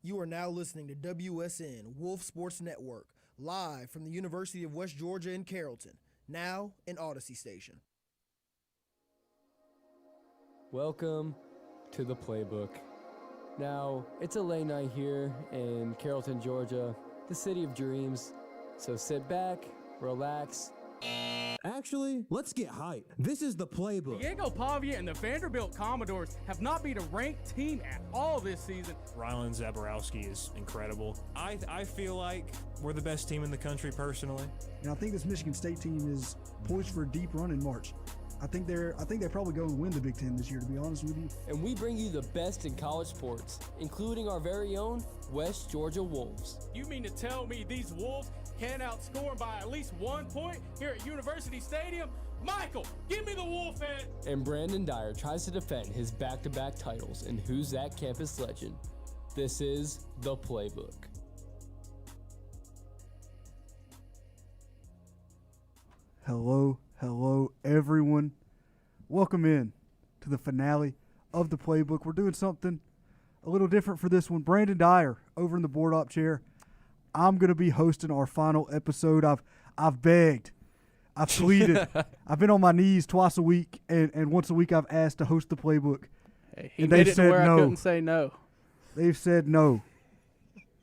You are now listening to WSN Wolf Sports Network, live from the University of West Georgia in Carrollton, now an Odyssey station. Welcome to the Playbook. Now, it's a late night here in Carrollton, Georgia, the city of dreams. So sit back, relax. Actually, let's get hype. This is the Playbook. Diego Pavia and the Vanderbilt Commodores have not beat a ranked team at all this season. Rylan Zaborowski is incredible. I feel like we're the best team in the country personally. And I think this Michigan State team is poised for a deep run in March. I think they're probably going to win the Big Ten this year, to be honest with you. And we bring you the best in college sports, including our very own West Georgia Wolves. You mean to tell me these Wolves can't outscore by at least 1 point here at University Stadium? Michael, give me the Wolf head! And Brandon Dyer tries to defend his back-to-back titles in Who's That Campus Legend. This is the Playbook. Hello, everyone. Welcome in to the finale of the Playbook. We're doing something a little different for this one. Brandon Dyer over in the board op chair. I'm going to be hosting our final episode. I've begged. I've pleaded. I've been on my knees twice a week, and once a week I've asked to host the Playbook. Hey, he made it to where no. I couldn't say no. They've said no.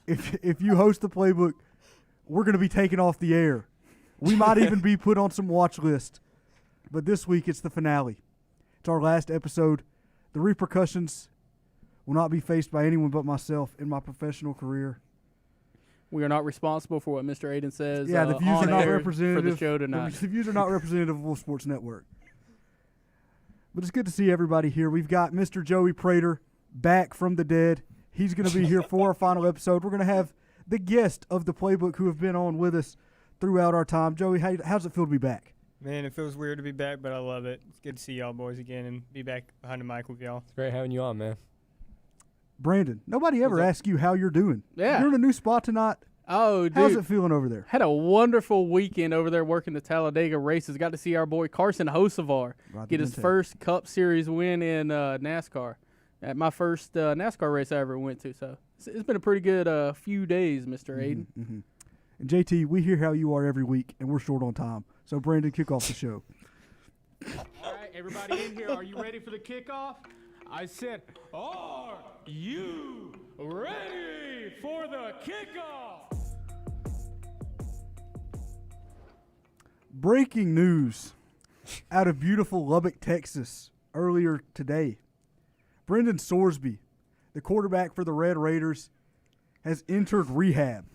If you host the Playbook, we're going to be taken off the air. We might even be put on some watch list. But this week, it's the finale. It's our last episode. The repercussions will not be faced by anyone but myself in my professional career. We are not responsible for what Mr. Aiden says. Yeah, the views are not representative for the show tonight. The views are not representative of Wolf Sports Network. But it's good to see everybody here. We've got Mr. Joey Prater back from the dead. He's going to be here for our final episode. We're going to have the guest of the Playbook who have been on with us throughout our time. Joey, how's it feel to be back? Man, it feels weird to be back, but I love it. It's good to see y'all boys again and be back behind the mic with y'all. It's great having you on, man. Brandon, nobody ever asks you how you're doing. Yeah. You're in a new spot tonight. Oh, dude. How's it feeling over there? Had a wonderful weekend over there working the Talladega races. Got to see our boy Carson Hocevar get his first Cup Series win in NASCAR. At my first NASCAR race I ever went to. So it's been a pretty good few days, Mr. Aiden. Mm-hmm. And JT, we hear how you are every week, and we're short on time. So, Brandon, kick off the show. All right, everybody in here, are you ready for the kickoff? I said, are you ready for the kickoff? Breaking news out of beautiful Lubbock, Texas, earlier today. Brendan Sorsby, the quarterback for the Red Raiders, has entered rehab.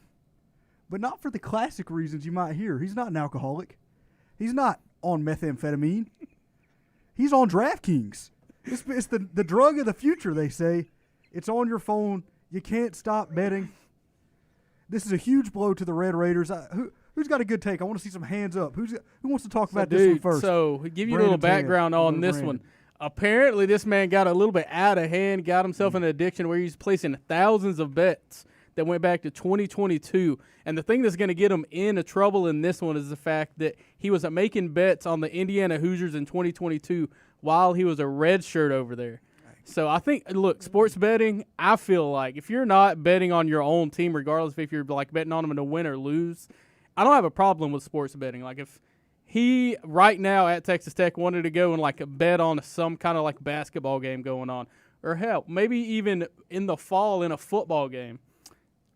But not for the classic reasons you might hear. He's not an alcoholic. He's not on methamphetamine. He's on DraftKings. It's the drug of the future, they say. It's on your phone. You can't stop betting. This is a huge blow to the Red Raiders. Who's got a good take? I want to see some hands up. Who wants to talk about this one first? So, give you a little background on this one. Apparently, this man got a little bit out of hand, got himself in an addiction where he's placing thousands of bets that went back to 2022. And the thing that's going to get him into trouble in this one is the fact that he was making bets on the Indiana Hoosiers in 2022 while he was a red shirt over there. So I think, look, sports betting, I feel like if you're not betting on your own team, regardless if you're like betting on them to win or lose, I don't have a problem with sports betting. Like if he right now at Texas Tech wanted to go and like bet on some kind of like basketball game going on, or hell, maybe even in the fall in a football game,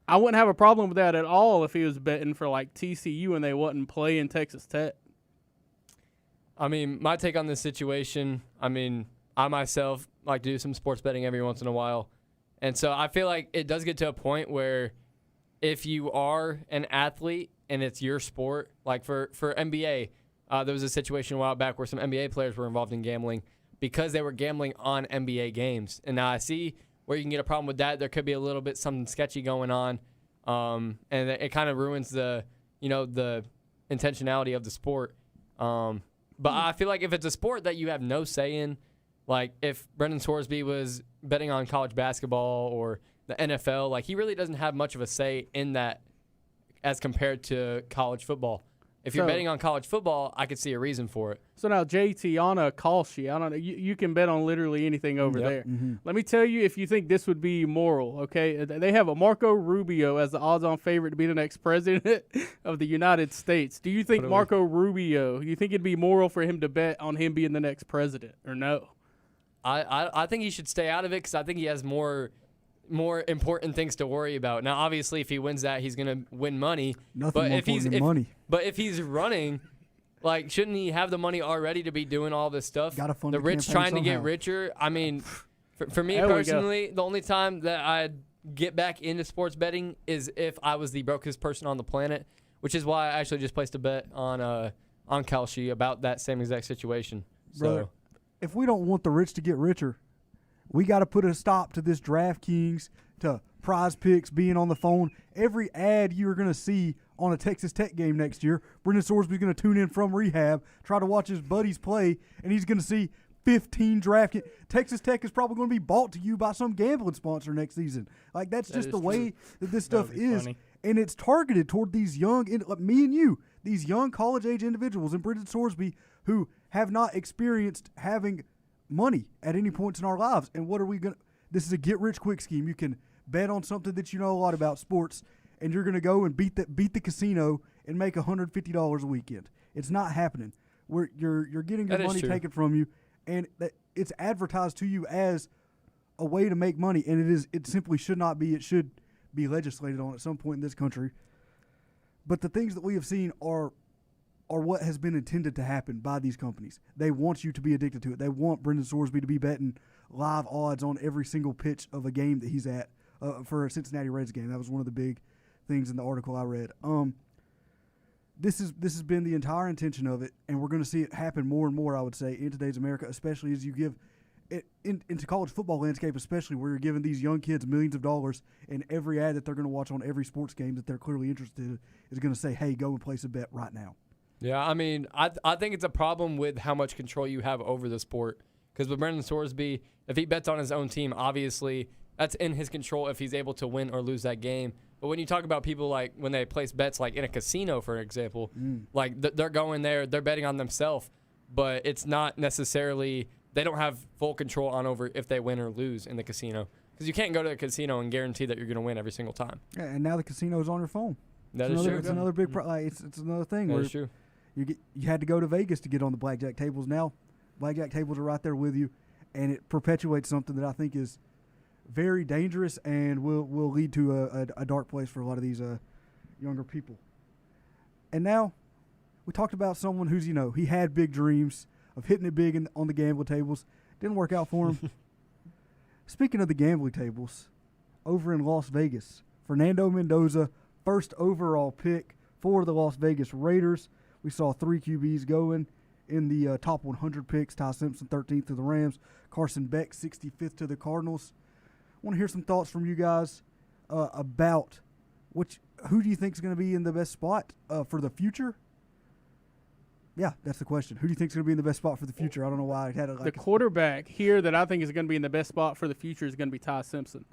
I wouldn't have a problem with that at all if he was betting for like TCU and they wasn't playing Texas Tech. I mean, my take on this situation, I myself like to do some sports betting every once in a while. And so I feel like it does get to a point where if you are an athlete and it's your sport, like for NBA, there was a situation a while back where some NBA players were involved in gambling because they were gambling on NBA games. And now I see where you can get a problem with that. There could be a little bit something sketchy going on, and it kind of ruins the intentionality of the sport. But I feel like if it's a sport that you have no say in, like if Brendan Sorsby was betting on college basketball or the NFL, like he really doesn't have much of a say in that as compared to college football. If you're So- betting on college football, I could see a reason for it. So now JT on a call sheet. I don't know. You can bet on literally anything over Yep. there. Mm-hmm. Let me tell you if you think this would be moral. Okay, they have a Marco Rubio as the odds-on favorite to be the next president of the United States. Do you think What do we- Marco Rubio? Do you think it'd be moral for him to bet on him being the next president or no? I think he should stay out of it because I think he has more important things to worry about. Now, obviously, if he wins that, he's gonna win money. Nothing but more if he's important than money. But if he's running, like, shouldn't he have the money already to be doing all this stuff? Gotta fund the the rich campaign trying to get somehow. richer. I mean, for me There we go. personally, the only time that I'd get back into sports betting is if I was the brokest person on the planet, which is why I actually just placed a bet on Kalshi about that same exact situation. Brother, So if we don't want the rich to get richer, we got to put a stop to this DraftKings, to Prize Picks being on the phone. Every ad you're going to see on a Texas Tech game next year, Brendan Sorsby's going to tune in from rehab, try to watch his buddies play, and he's going to see 15 DraftKings. Texas Tech is probably going to be bought to you by some gambling sponsor next season. Like, that's That just is the way that this That stuff would be is. funny. And it's targeted toward these young, like me and you, these young college-age individuals, and Brendan Sorsby, who have not experienced having money at any points in our lives. And what are we going to – this is a get-rich-quick scheme. You can bet on something that you know a lot about, sports, and you're going to go and beat the casino and make $150 a weekend. It's not happening. You're getting your That is money true. taken from you, and it's advertised to you as a way to make money, and it simply should not be. It should be legislated on at some point in this country. But the things that we have seen are what has been intended to happen by these companies. They want you to be addicted to it. They want Brendan Sorsby to be betting live odds on every single pitch of a game that he's at for a Cincinnati Reds game. That was one of the big things in the article I read. This has been the entire intention of it, and we're going to see it happen more and more, I would say, in today's America, especially as you give it into college football landscape, especially where you're giving these young kids millions of dollars, and every ad that they're going to watch on every sports game that they're clearly interested in is going to say, hey, go and place a bet right now. yeah, I mean, I think it's a problem with how much control you have over the sport. Because with Brendan Sorsby, if he bets on his own team, obviously that's in his control if he's able to win or lose that game. But when you talk about people like when they place bets like in a casino, for example, like they're going there, they're betting on themselves, but it's not necessarily they don't have full control on over if they win or lose in the casino. Because you can't go to the casino and guarantee that you're going to win every single time. Yeah, and now the casino is on your phone. That it's is another, true. It's another big like, it's another thing That where is true. you had to go to Vegas to get on the blackjack tables. Now blackjack tables are right there with you, and it perpetuates something that I think is very dangerous and will lead to a dark place for a lot of these younger people. And now we talked about someone who's, he had big dreams of hitting it big on the gambling tables. Didn't work out for him. Speaking of the gambling tables, over in Las Vegas, Fernando Mendoza, first overall pick for the Las Vegas Raiders. We saw 3 QBs going in the top 100 picks. Ty Simpson, 13th to the Rams. Carson Beck, 65th to the Cardinals. I want to hear some thoughts from you guys about who do you think is going to be in the best spot for the future? Yeah, that's the question. Who do you think is going to be in the best spot for the future? I don't know why I had it The quarterback here that I think is going to be in the best spot for the future is going to be Ty Simpson.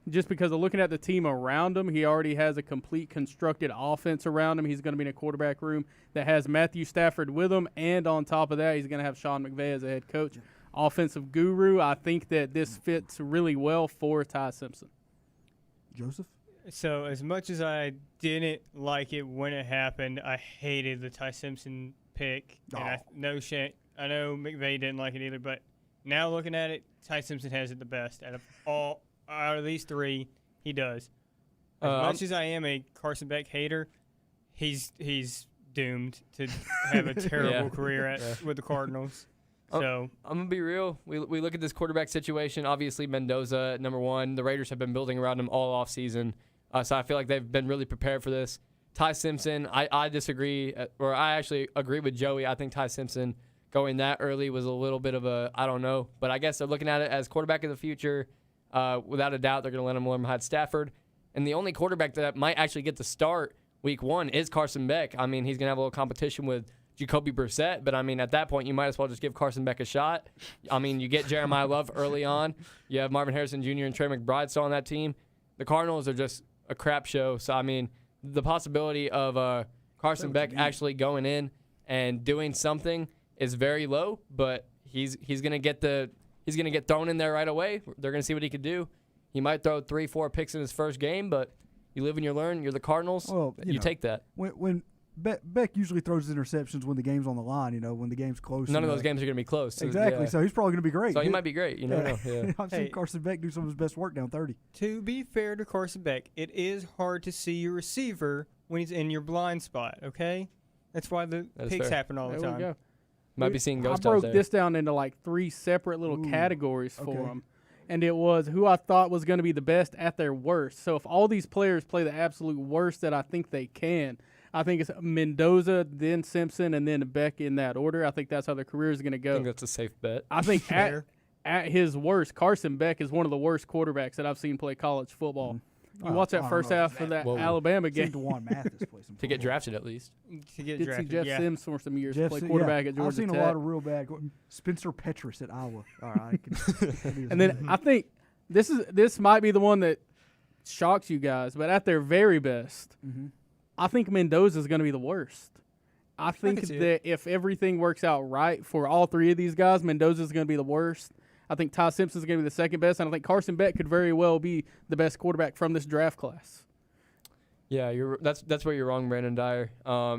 Just because of looking at the team around him, he already has a complete constructed offense around him. He's going to be in a quarterback room that has Matthew Stafford with him, and on top of that, he's going to have Sean McVay as a head coach. Offensive guru. I think that this fits really well for Ty Simpson. Joseph? So as much as I didn't like it when it happened, I hated the Ty Simpson pick. And I know McVay didn't like it either, but now looking at it, Ty Simpson has it the best out of these 3. He does. As much as I am a Carson Beck hater, he's doomed to have a terrible career with the Cardinals. So I'm gonna be real. We look at this quarterback situation. Obviously, Mendoza at number 1. The Raiders have been building around him all off season, so I feel like they've been really prepared for this. Ty Simpson, I disagree, or I actually agree with Joey. I think Ty Simpson going that early was a little bit of a I don't know, but I guess they're looking at it as quarterback of the future. Without a doubt, they're gonna let him learn behind Stafford, and the only quarterback that might actually get to start week 1 is Carson Beck. I mean, he's gonna have a little competition with Jacoby Brissett, but I mean, at that point, you might as well just give Carson Beck a shot. I mean, you get Jeremiah Love early on. You have Marvin Harrison Jr. and Trey McBride still on that team. The Cardinals are just a crap show. So, I mean, the possibility of Carson Beck actually going in and doing something is very low, but he's gonna get thrown in there right away. They're gonna see what he could do. He might throw 3-4 picks in his first game, but you live and you learn. You're the Cardinals. Well, you take that. When Beck usually throws interceptions when the game's on the line, when the game's close. None of those games are going to be close. So, exactly. yeah. So he's probably going to be great. So he might be great. You never know. Yeah. I've seen Carson Beck do some of his best work down 30. To be fair to Carson Beck, it is hard to see your receiver when he's in your blind spot, okay? That's why the picks happen all the There time. we go. Might be seeing ghost I broke there. this down into like 3 separate little categories for him. And it was who I thought was going to be the best at their worst. So if all these players play the absolute worst that I think they can, I think it's Mendoza, then Simpson, and then Beck in that order. I think that's how their career is going to go. I think that's a safe bet. I think at his worst, Carson Beck is one of the worst quarterbacks that I've seen play college football. You watch that first half of that Alabama game. DeJuan Mathis play some To get drafted at least. To get Did see drafted, Jeff yeah. Sims for some years play quarterback at Georgia I've seen Tech. a lot of real bad. Spencer Petras at Iowa. All right. And then I think this might be the one that shocks you guys, but at their very best, I think Mendoza is going to be the worst. I think that if everything works out right for all 3 of these guys, Mendoza is going to be the worst. I think Ty Simpson is going to be the second best, and I think Carson Beck could very well be the best quarterback from this draft class. Yeah, that's where you're wrong, Brandon Dyer.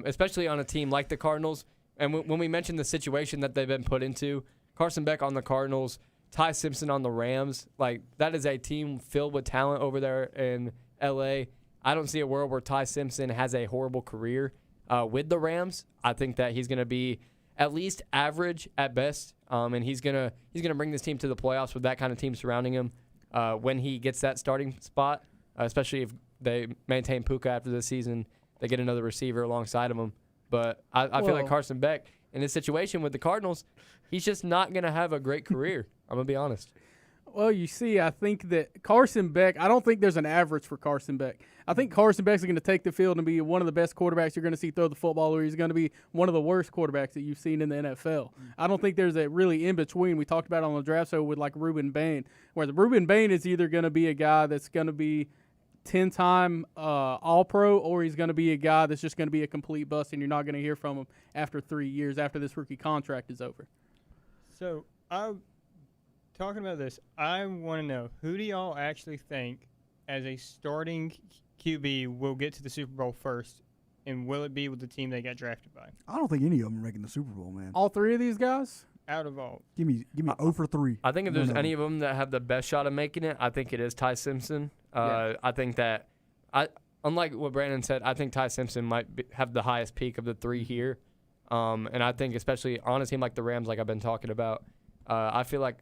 Especially on a team like the Cardinals. And when we mentioned the situation that they've been put into, Carson Beck on the Cardinals, Ty Simpson on the Rams, like that is a team filled with talent over there in L.A. I don't see a world where Ty Simpson has a horrible career with the Rams. I think that he's going to be at least average at best, and he's gonna bring this team to the playoffs with that kind of team surrounding him when he gets that starting spot, especially if they maintain Puka after the season. They get another receiver alongside of him. But I feel like Carson Beck, in this situation with the Cardinals, he's just not going to have a great career. I'm going to be honest. Well, you see, I think that Carson Beck, I don't think there's an average for Carson Beck. I think Carson Beck's going to take the field and be one of the best quarterbacks you're going to see throw the football, or he's going to be one of the worst quarterbacks that you've seen in the NFL. I don't think there's a really in-between. We talked about it on the draft show with like Ruben Bain, where the Ruben Bain is either going to be a guy that's going to be 10-time All-Pro, or he's going to be a guy that's just going to be a complete bust, and you're not going to hear from him after 3 years after this rookie contract is over. So, talking about this, I want to know, who do y'all actually think as a starting QB will get to the Super Bowl first, and will it be with the team they got drafted by? I don't think any of them are making the Super Bowl, man. All 3 of these guys? Out of all. Give me 0 for 3. I think if there's any of them that have the best shot of making it, I think it is Ty Simpson. I think that, unlike what Brandon said, I think Ty Simpson might have the highest peak of the 3 here. And I think especially on a team like the Rams, like I've been talking about, I feel like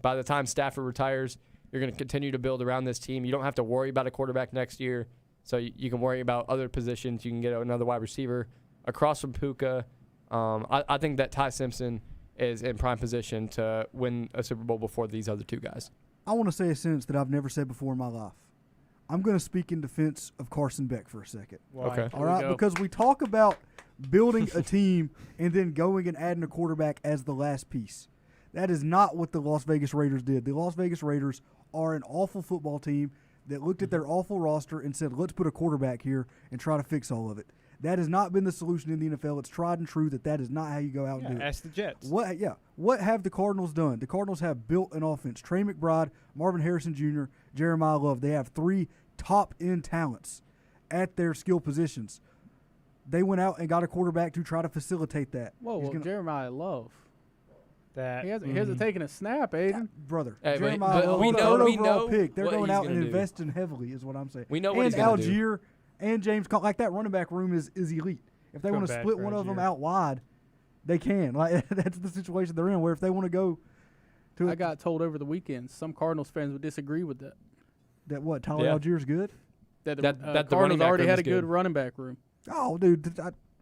by the time Stafford retires, you're going to continue to build around this team. You don't have to worry about a quarterback next year, so you can worry about other positions. You can get another wide receiver across from Puka. I think that Ty Simpson is in prime position to win a Super Bowl before these other 2 guys. I want to say a sentence that I've never said before in my life. I'm going to speak in defense of Carson Beck for a second. Why? Okay. All right, because we talk about building a team and then going and adding a quarterback as the last piece. That is not what the Las Vegas Raiders did. The Las Vegas Raiders are an awful football team that looked at their awful roster and said, let's put a quarterback here and try to fix all of it. That has not been the solution in the NFL. It's tried and true that is not how you go out and do it. Ask the Jets. What have the Cardinals done? The Cardinals have built an offense. Trey McBride, Marvin Harrison Jr., Jeremiah Love. They have 3 top-end talents at their skill positions. They went out and got a quarterback to try to facilitate that. Jeremiah Love. That He hasn't taken a snap, Aiden. Brother, Hey, Jeremiah but Love, we third know overall pick. They're what going he's out and gonna do. investing heavily is what I'm saying. We know what he's and going to do. Algier and James Conner, like that running back room is elite. If they want to back split for one of them Algier. out wide, they can. Like that's the situation they're in, where if they want to go to I got told over the weekend some Cardinals fans would disagree with that. that what, Tyler Yeah. Algier's good? That the That the running Cardinals back already room had is a good good. running back room. Oh, dude,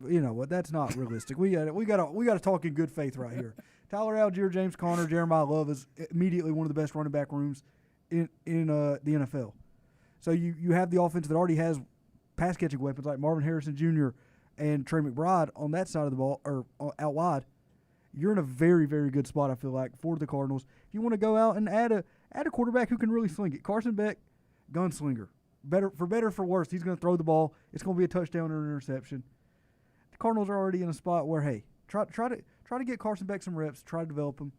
you know what? That's not realistic. We got to talk in good faith right here. Tyler Algier, James Conner, Jeremiah Love is immediately one of the best running back rooms in the NFL. So you have the offense that already has pass catching weapons like Marvin Harrison Jr. and Trey McBride on that side of the ball or out wide. You're in a very, very good spot, I feel like, for the Cardinals. If you want to go out and add a quarterback who can really sling it, Carson Beck, gunslinger. Better for worse, he's going to throw the ball. It's going to be a touchdown or an interception. Cardinals are already in a spot where, hey, try to get Carson Beck some reps, try to develop him.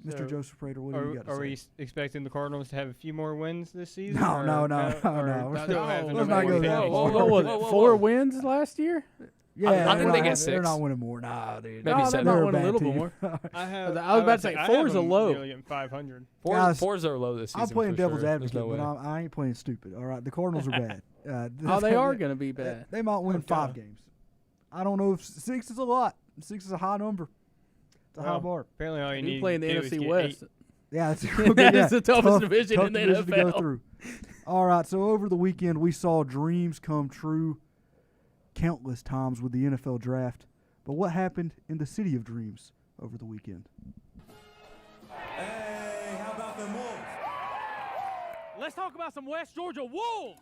Mr. So, Joseph Prater, what do you got to say? Are we expecting the Cardinals to have a few more wins this season? No. Or We're still still- having let's a not more go that finish? far. What was it? 4 wins last year? Yeah, I they're think they not- get They're 6. not winning more. Nah, dude. Maybe No, seven. they're They're not a winning a bad little team. more. I was about to say, 4's a low. Nearly getting 500. Guys, Fours are low this season. I'm playing for devil's sure. advocate, There's no but way. I ain't playing stupid. All right, the Cardinals are bad. Oh, they are going to be They, bad. they might win Okay. 5 games. I don't know if 6 is a lot. 6 is a high number. It's a high Well, bar. Apparently, all you You need play in the to do is NFC get West. 8. Yeah, that's That is the toughest division tough in the division to go NFL. through. All right, so over the weekend we saw dreams come true countless times with the NFL draft. But what happened in the city of dreams over the weekend? Hey, how about them Wolves? Let's talk about some West Georgia Wolves.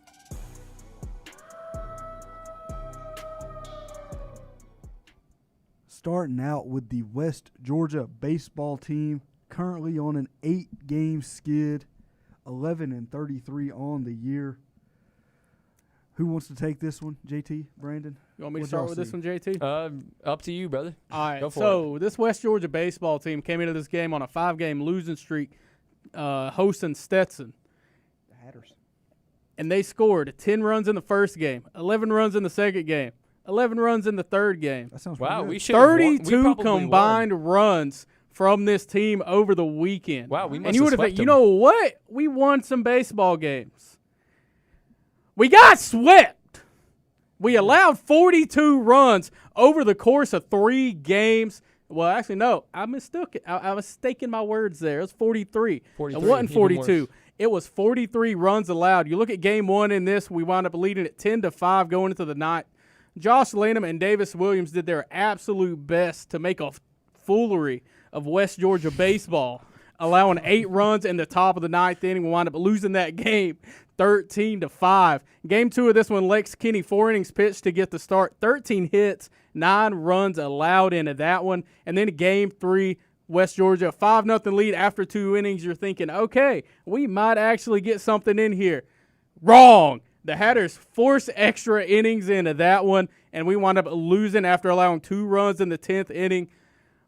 Starting out with the West Georgia baseball team, currently on an 8-game skid, 11-33 on the year. Who wants to take this one? JT, Brandon? You want me to What'd start y'all with this see? one, JT? Up to you, brother. All right. Go for So this West Georgia baseball team came into this game on a 5-game losing streak, hosting Stetson, The Hatters. and they scored 10 runs in the first game, 11 runs in the second game, 11 runs in the third game. That sounds Wow, pretty we good. should have won. We 32 probably won. combined runs from this team over the weekend. Wow, we must and you have would have swept think, you them. know what? We won some baseball games. We got swept. We allowed 42 runs over the course of 3 games. Well, actually, no, I mistook it. I was mistaking my words there. It was 43. 43, It wasn't even 42. worse. It was 43 runs allowed. You look at game 1 in this, we wound up leading at 10-5 going into the ninth. Josh Lanham and Davis Williams did their absolute best to make a foolery of West Georgia baseball, allowing 8 runs in the top of the ninth inning. We wound up losing that game 13-5. Game 2 of this one, Lex Kinney, 4 innings pitched to get the start, 13 hits, 9 runs allowed into that one. And then game 3, West Georgia, 5-0 lead after 2 innings. You're thinking, okay, we might actually get something in here. Wrong. The Hatters forced extra innings into that one, and we wound up losing after allowing 2 runs in the 10th inning.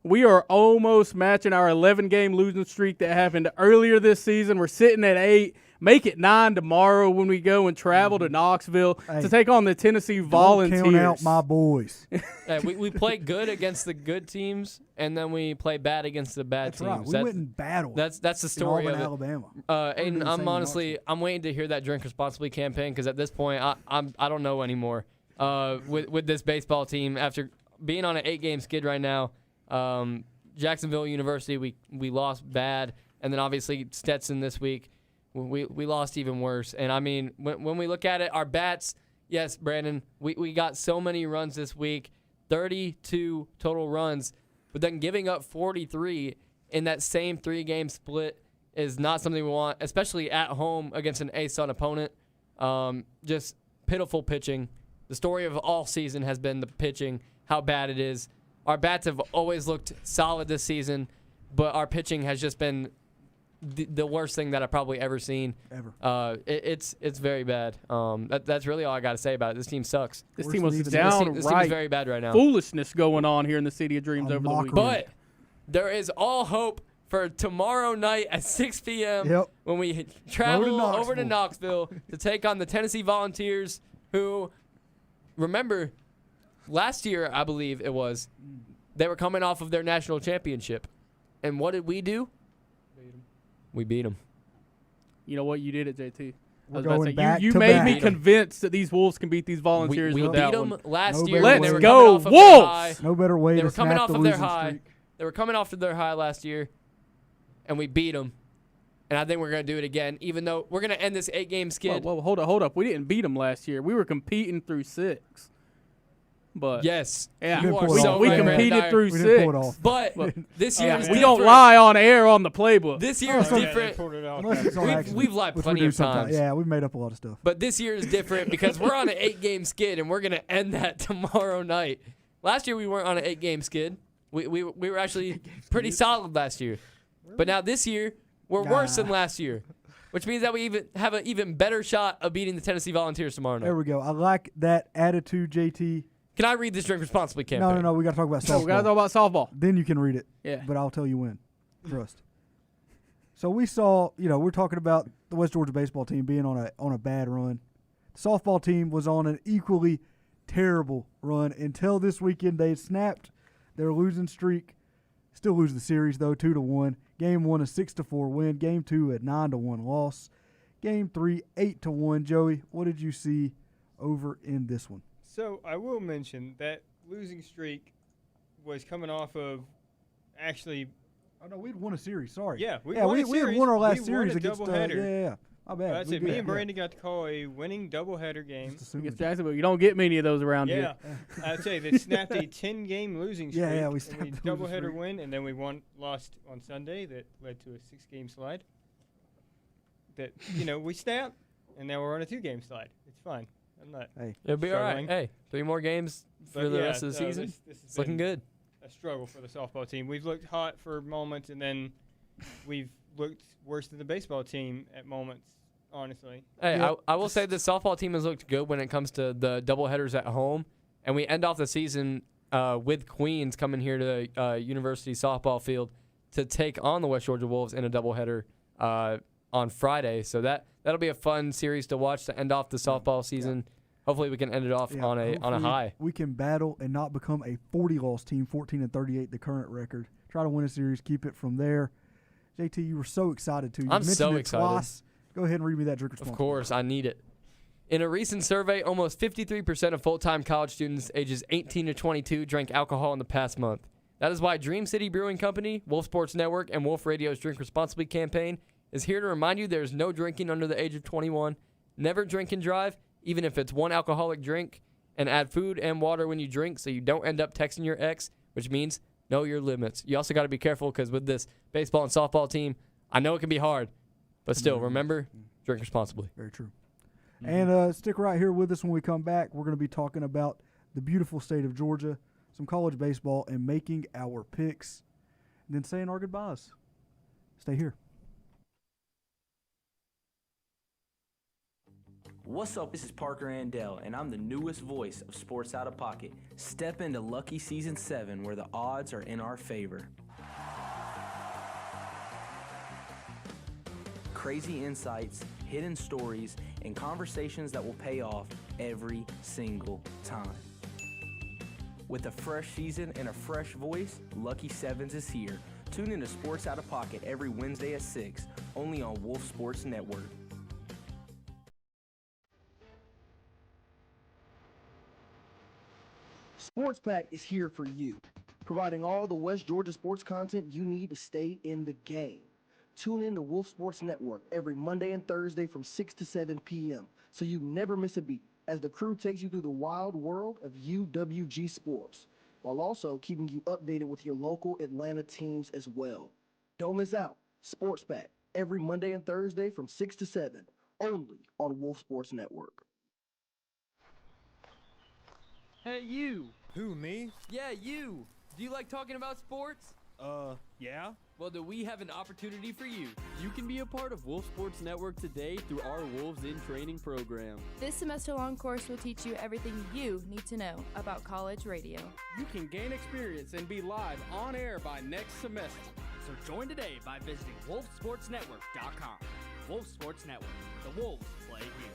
We are almost matching our 11-game losing streak that happened earlier this season. We're sitting at 8. Make it 9 tomorrow when we go and travel to Knoxville Hey, to take on the Tennessee Volunteers. Don't count out my boys. Yeah, we play good against the good teams, and then we play bad against the bad That's teams. right. We went in battle That's the in story Auburn, of it. Alabama. Aiden, doing the same I'm in honestly Knoxville. I'm waiting to hear that drink responsibly campaign because at this point I don't know anymore. With this baseball team after being on an 8-game skid right now, Jacksonville University we lost bad, and then obviously Stetson this week we lost even worse. And I mean when we look at it, our bats, yes, Brandon, we got so many runs this week, 32 total runs, but then giving up 43 in that same 3-game split is not something we want, especially at home against an A-Sun opponent. Just pitiful pitching. The story of all season has been the pitching, how bad it is. Our bats have always looked solid this season, but our pitching has just been the worst thing that I've probably ever seen. Ever. It's very bad. That's really all I got to say about it. This team sucks. This Worse team than was even- This team is downright very bad right now. foolishness going on here in the City of Dreams A over the mockery. weekend. But there is all hope for tomorrow night at 6 p.m. Yep. when we travel over to Knoxville. Knoxville to take on the Tennessee Volunteers, who, remember, last year, I believe it was, they were coming off of their national championship. And what did we do? We beat them. You know what? You did it, JT. We're I was about to going say, back you to made back. me convinced that these Wolves can beat these Volunteers We with beat that them one. last No year. better when they way. were Let's coming go, off of their Wolves! high. No better way They to were coming snap off the of their losing high. streak. They were coming off of their high last year, and we beat them. And I think we're going to do it again, even though we're going to end this 8-game skid. Whoa, hold up. We didn't beat them last year. We were competing through 6. But Yes. yeah, We You didn't are pull it so off. we right, Brandon competed Dyer. through We 6. didn't pull it off. But this year is we different. don't lie on air on the playbook. This year is Oh, yeah, different. Unless it's on accident, We've lied which we plenty do of sometimes. times. Yeah, we've made up a lot of stuff. But this year is different because we're on an 8-game skid, and we're going to end that tomorrow night. Last year, we weren't on an 8-game skid. We were actually pretty solid last year. But now this year, we're worse than last year, which means that we even have an even better shot of beating the Tennessee Volunteers tomorrow There night. we go. I like that attitude, JT. Can I read this drink responsibly campaign? No. We got to talk about softball. So we got to talk about softball. Then you can read it. Yeah. But I'll tell you when. Trust. So we saw, we're talking about the West Georgia baseball team being on a bad run. The softball team was on an equally terrible run until this weekend. They snapped their losing streak. Still lose the series though, 2-1. Game 1 a 6-4 win. Game 2 a 9-1 loss. Game 3 8-1. Joey, what did you see over in this one? So I will mention that losing streak was coming off of actually. Oh no, we'd won a series. Sorry. Yeah, we had won our last we series won a against. doubleheader. Yeah. My bad. That's it. Me and Brandon got to call a winning doubleheader game. Against Jacksonville. You don't get many of those around Yeah, here. I'd say they snapped a 10-game losing streak. Yeah, we and snapped the losing doubleheader streak. win, and then we lost on Sunday. That led to a 6-game slide. That we snapped, and now we're on a 2-game slide. It's fine. I'm not. Hey, It'll be all right. struggling. Hey, 3 more games for But the yeah, rest of the no, season. this has It's looking been good. A struggle for the softball team. We've looked hot for moments, and then we've looked worse than the baseball team at moments. Honestly. Hey, Yeah. I will say the softball team has looked good when it comes to the doubleheaders at home, and we end off the season with Queens coming here to the University softball field to take on the West Georgia Wolves in a doubleheader on Friday. So that'll be a fun series to watch to end off the softball season. Hopefully, we can end it off on a hopefully high. We can battle and not become a 40-loss team, 14-38, the current record. Try to win a series, keep it from there. JT, you were so excited too. You I'm mentioned so it excited. Twice. Go ahead and read me that drink response. Of course, I need it. In a recent survey, almost 53% of full-time college students ages 18 to 22 drank alcohol in the past month. That is why Dream City Brewing Company, Wolf Sports Network, and Wolf Radio's Drink Responsibly campaign is here to remind you there is no drinking under the age of 21. Never drink and drive, even if it's one alcoholic drink, and add food and water when you drink so you don't end up texting your ex, which means know your limits. You also got to be careful because with this baseball and softball team, I know it can be hard, but still, remember, drink responsibly. Very true. And stick right here with us when we come back. We're going to be talking about the beautiful state of Georgia, some college baseball, and making our picks, and then saying our goodbyes. Stay here. What's up? This is Parker Andell, and I'm the newest voice of Sports Out of Pocket. Step into Lucky Season 7, where the odds are in our favor. Crazy insights, hidden stories, and conversations that will pay off every single time. With a fresh season and a fresh voice, Lucky Sevens is here. Tune in to Sports Out of Pocket every Wednesday at 6, only on Wolf Sports Network. Sports Pack is here for you, providing all the West Georgia sports content you need to stay in the game. Tune in to Wolf Sports Network every Monday and Thursday from 6 to 7 p.m. so you never miss a beat as the crew takes you through the wild world of UWG sports, while also keeping you updated with your local Atlanta teams as well. Don't miss out. Sports Pack every Monday and Thursday from 6 to 7, only on Wolf Sports Network. Hey, you. Who, me? Yeah, you. Do you like talking about sports? Yeah? Well, do we have an opportunity for you? You can be a part of Wolf Sports Network today through our Wolves in Training program. This semester-long course will teach you everything you need to know about college radio. You can gain experience and be live on air by next semester. So join today by visiting wolfsportsnetwork.com. Wolf Sports Network. The Wolves play here.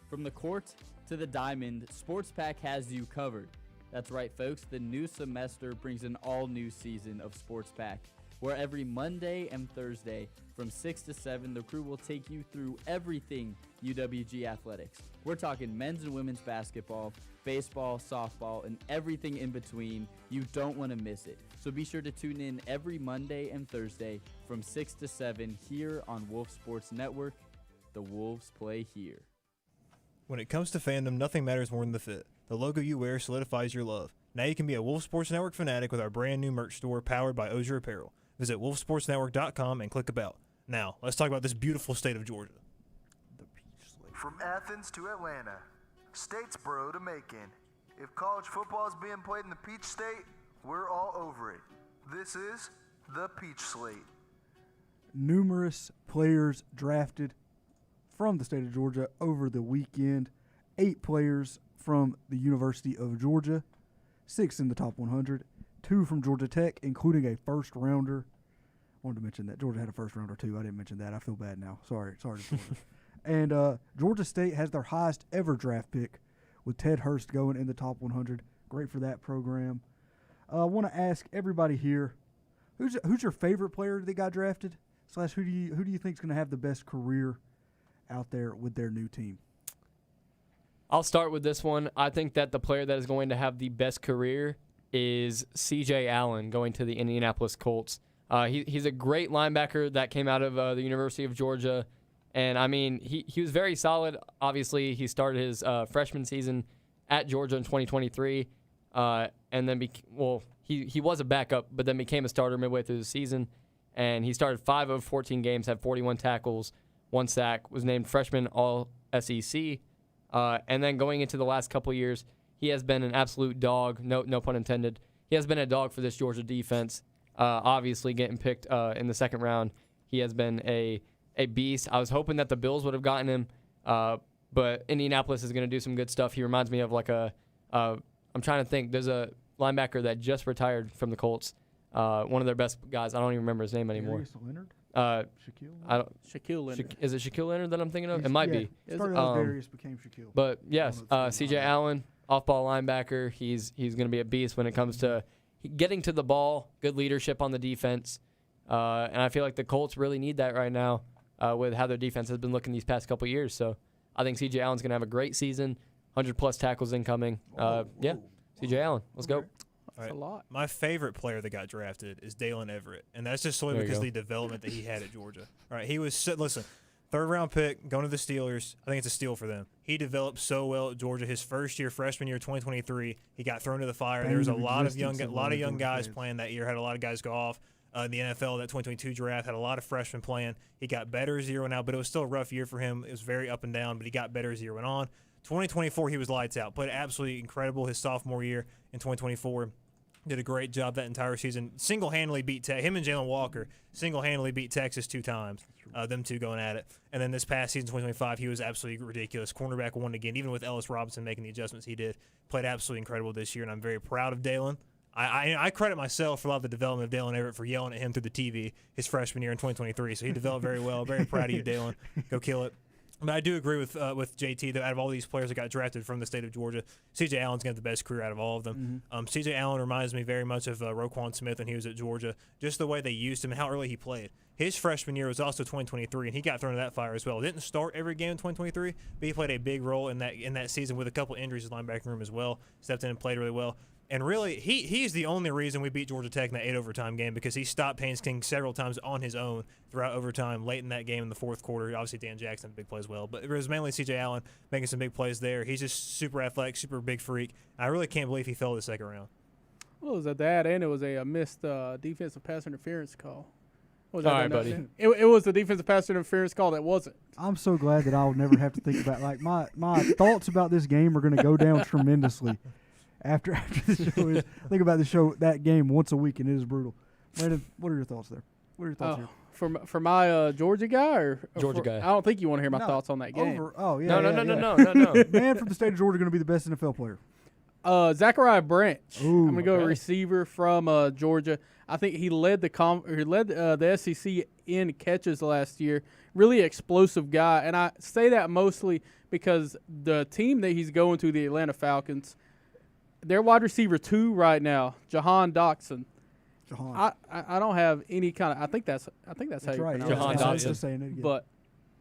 From the court to the diamond, Sports Pack has you covered. That's right, folks. The new semester brings an all-new season of Sports Pack, where every Monday and Thursday from 6 to 7, the crew will take you through everything UWG athletics. We're talking men's and women's basketball, baseball, softball, and everything in between. You don't want to miss it. So be sure to tune in every Monday and Thursday from 6 to 7 here on Wolf Sports Network. The Wolves play here. When it comes to fandom, nothing matters more than the fit. The logo you wear solidifies your love. Now you can be a Wolf Sports Network fanatic with our brand new merch store powered by Ozier Apparel. Visit wolfsportsnetwork.com and click about. Now, let's talk about this beautiful state of Georgia. From Athens to Atlanta, Statesboro to Macon. If college football is being played in the Peach State, we're all over it. This is the Peach Slate. Numerous players drafted from the state of Georgia over the weekend. 8 players from the University of Georgia, 6 in the top 100, 2 from Georgia Tech, including a first-rounder. I wanted to mention that. Georgia had a first-rounder, too. I didn't mention that. I feel bad now. Sorry to Georgia. And Georgia State has their highest ever draft pick with Ted Hurst going in the top 100. Great for that program. I want to ask everybody here, who's your favorite player that got drafted? / who do you think is going to have the best career out there with their new team? I'll start with this one. I think that the player that is going to have the best career is C.J. Allen going to the Indianapolis Colts. He's a great linebacker that came out of the University of Georgia. And, I mean, he was very solid. Obviously, he started his freshman season at Georgia in 2023. And then, he was a backup, but then became a starter midway through the season. And he started 5 of 14 games, had 41 tackles, 1 sack, was named freshman All-SEC. And then going into the last couple of years, he has been an absolute dog, no pun intended. He has been a dog for this Georgia defense. Obviously, getting picked in the second round, he has been a beast. I was hoping that the Bills would have gotten him, but Indianapolis is going to do some good stuff. He reminds me of I'm trying to think. There's a linebacker that just retired from the Colts. One of their best guys. I don't even remember his name anymore. Leonard? Shaquille Leonard. Is it Shaquille Leonard that I'm thinking of? It might be. Started as Darius, became Shaquille. But yes, C.J. Allen, off-ball linebacker. He's going to be a beast when it comes to getting to the ball, good leadership on the defense. And I feel like the Colts really need that right now with how their defense has been looking these past couple of years. So I think C.J. Allen's going to have a great season, 100-plus tackles incoming. C.J. Allen, let's go. That's a lot. My favorite player that got drafted is Dalen Everett, and that's just solely because of the development that he had at Georgia. All right, he was third-round pick, going to the Steelers. I think it's a steal for them. He developed so well at Georgia. His first year, freshman year, 2023, he got thrown to the fire. There was a lot of young guys playing that year. Had a lot of guys go off. The NFL, that 2022 draft, had a lot of freshmen playing. He got better as the year went out, but it was still a rough year for him. It was very up and down, but he got better as the year went on. 2024, he was lights out. Played absolutely incredible his sophomore year in 2024. Did a great job that entire season. Single-handedly beat him and Jalen Walker single-handedly beat Texas 2 times. Them two going at it. And then this past season, 2025, he was absolutely ridiculous. Cornerback won again, even with Ellis Robinson making the adjustments he did. Played absolutely incredible this year, and I'm very proud of Dalen. I credit myself for a lot of the development of Dalen Everett for yelling at him through the TV his freshman year in 2023. So he developed very well. Very proud of you, Dalen. Go kill it. But I do agree with JT that out of all these players that got drafted from the state of Georgia, C.J. Allen's going to have the best career out of all of them. C.J. Allen reminds me very much of Roquan Smith when he was at Georgia, just the way they used him and how early he played. His freshman year was also 2023, and he got thrown to that fire as well. Didn't start every game in 2023, but he played a big role in that season with a couple injuries in the linebacking room as well. Stepped in and played really well. And really, he's the only reason we beat Georgia Tech in that 8 overtime game because he stopped Haynes King several times on his own throughout overtime late in that game in the fourth quarter. Obviously, Dan Jackson had a big play as well. But it was mainly C.J. Allen making some big plays there. He's just super athletic, super big freak. I really can't believe he fell the second round. Well, it was at that, and it was a missed defensive pass interference call. All right, buddy. It was the defensive pass interference call that wasn't. I'm so glad that I'll never have to think about my thoughts about this game are going to go down tremendously. After the show is, think about that game once a week, and it is brutal. Brandon, what are your thoughts there? What are your thoughts here? For my Georgia guy or Georgia guy? I don't think you want to hear my thoughts on that game. No. Man from the state of Georgia going to be the best NFL player. Zachariah Branch. Ooh, I'm gonna go a receiver from Georgia. I think he led the SEC in catches last year. Really explosive guy, and I say that mostly because the team that he's going to, the Atlanta Falcons. Their wide receiver 2 right now, Jahan Dotson. I don't have any kind of. I think that's how you right. pronounce Jahan it. Dotson. But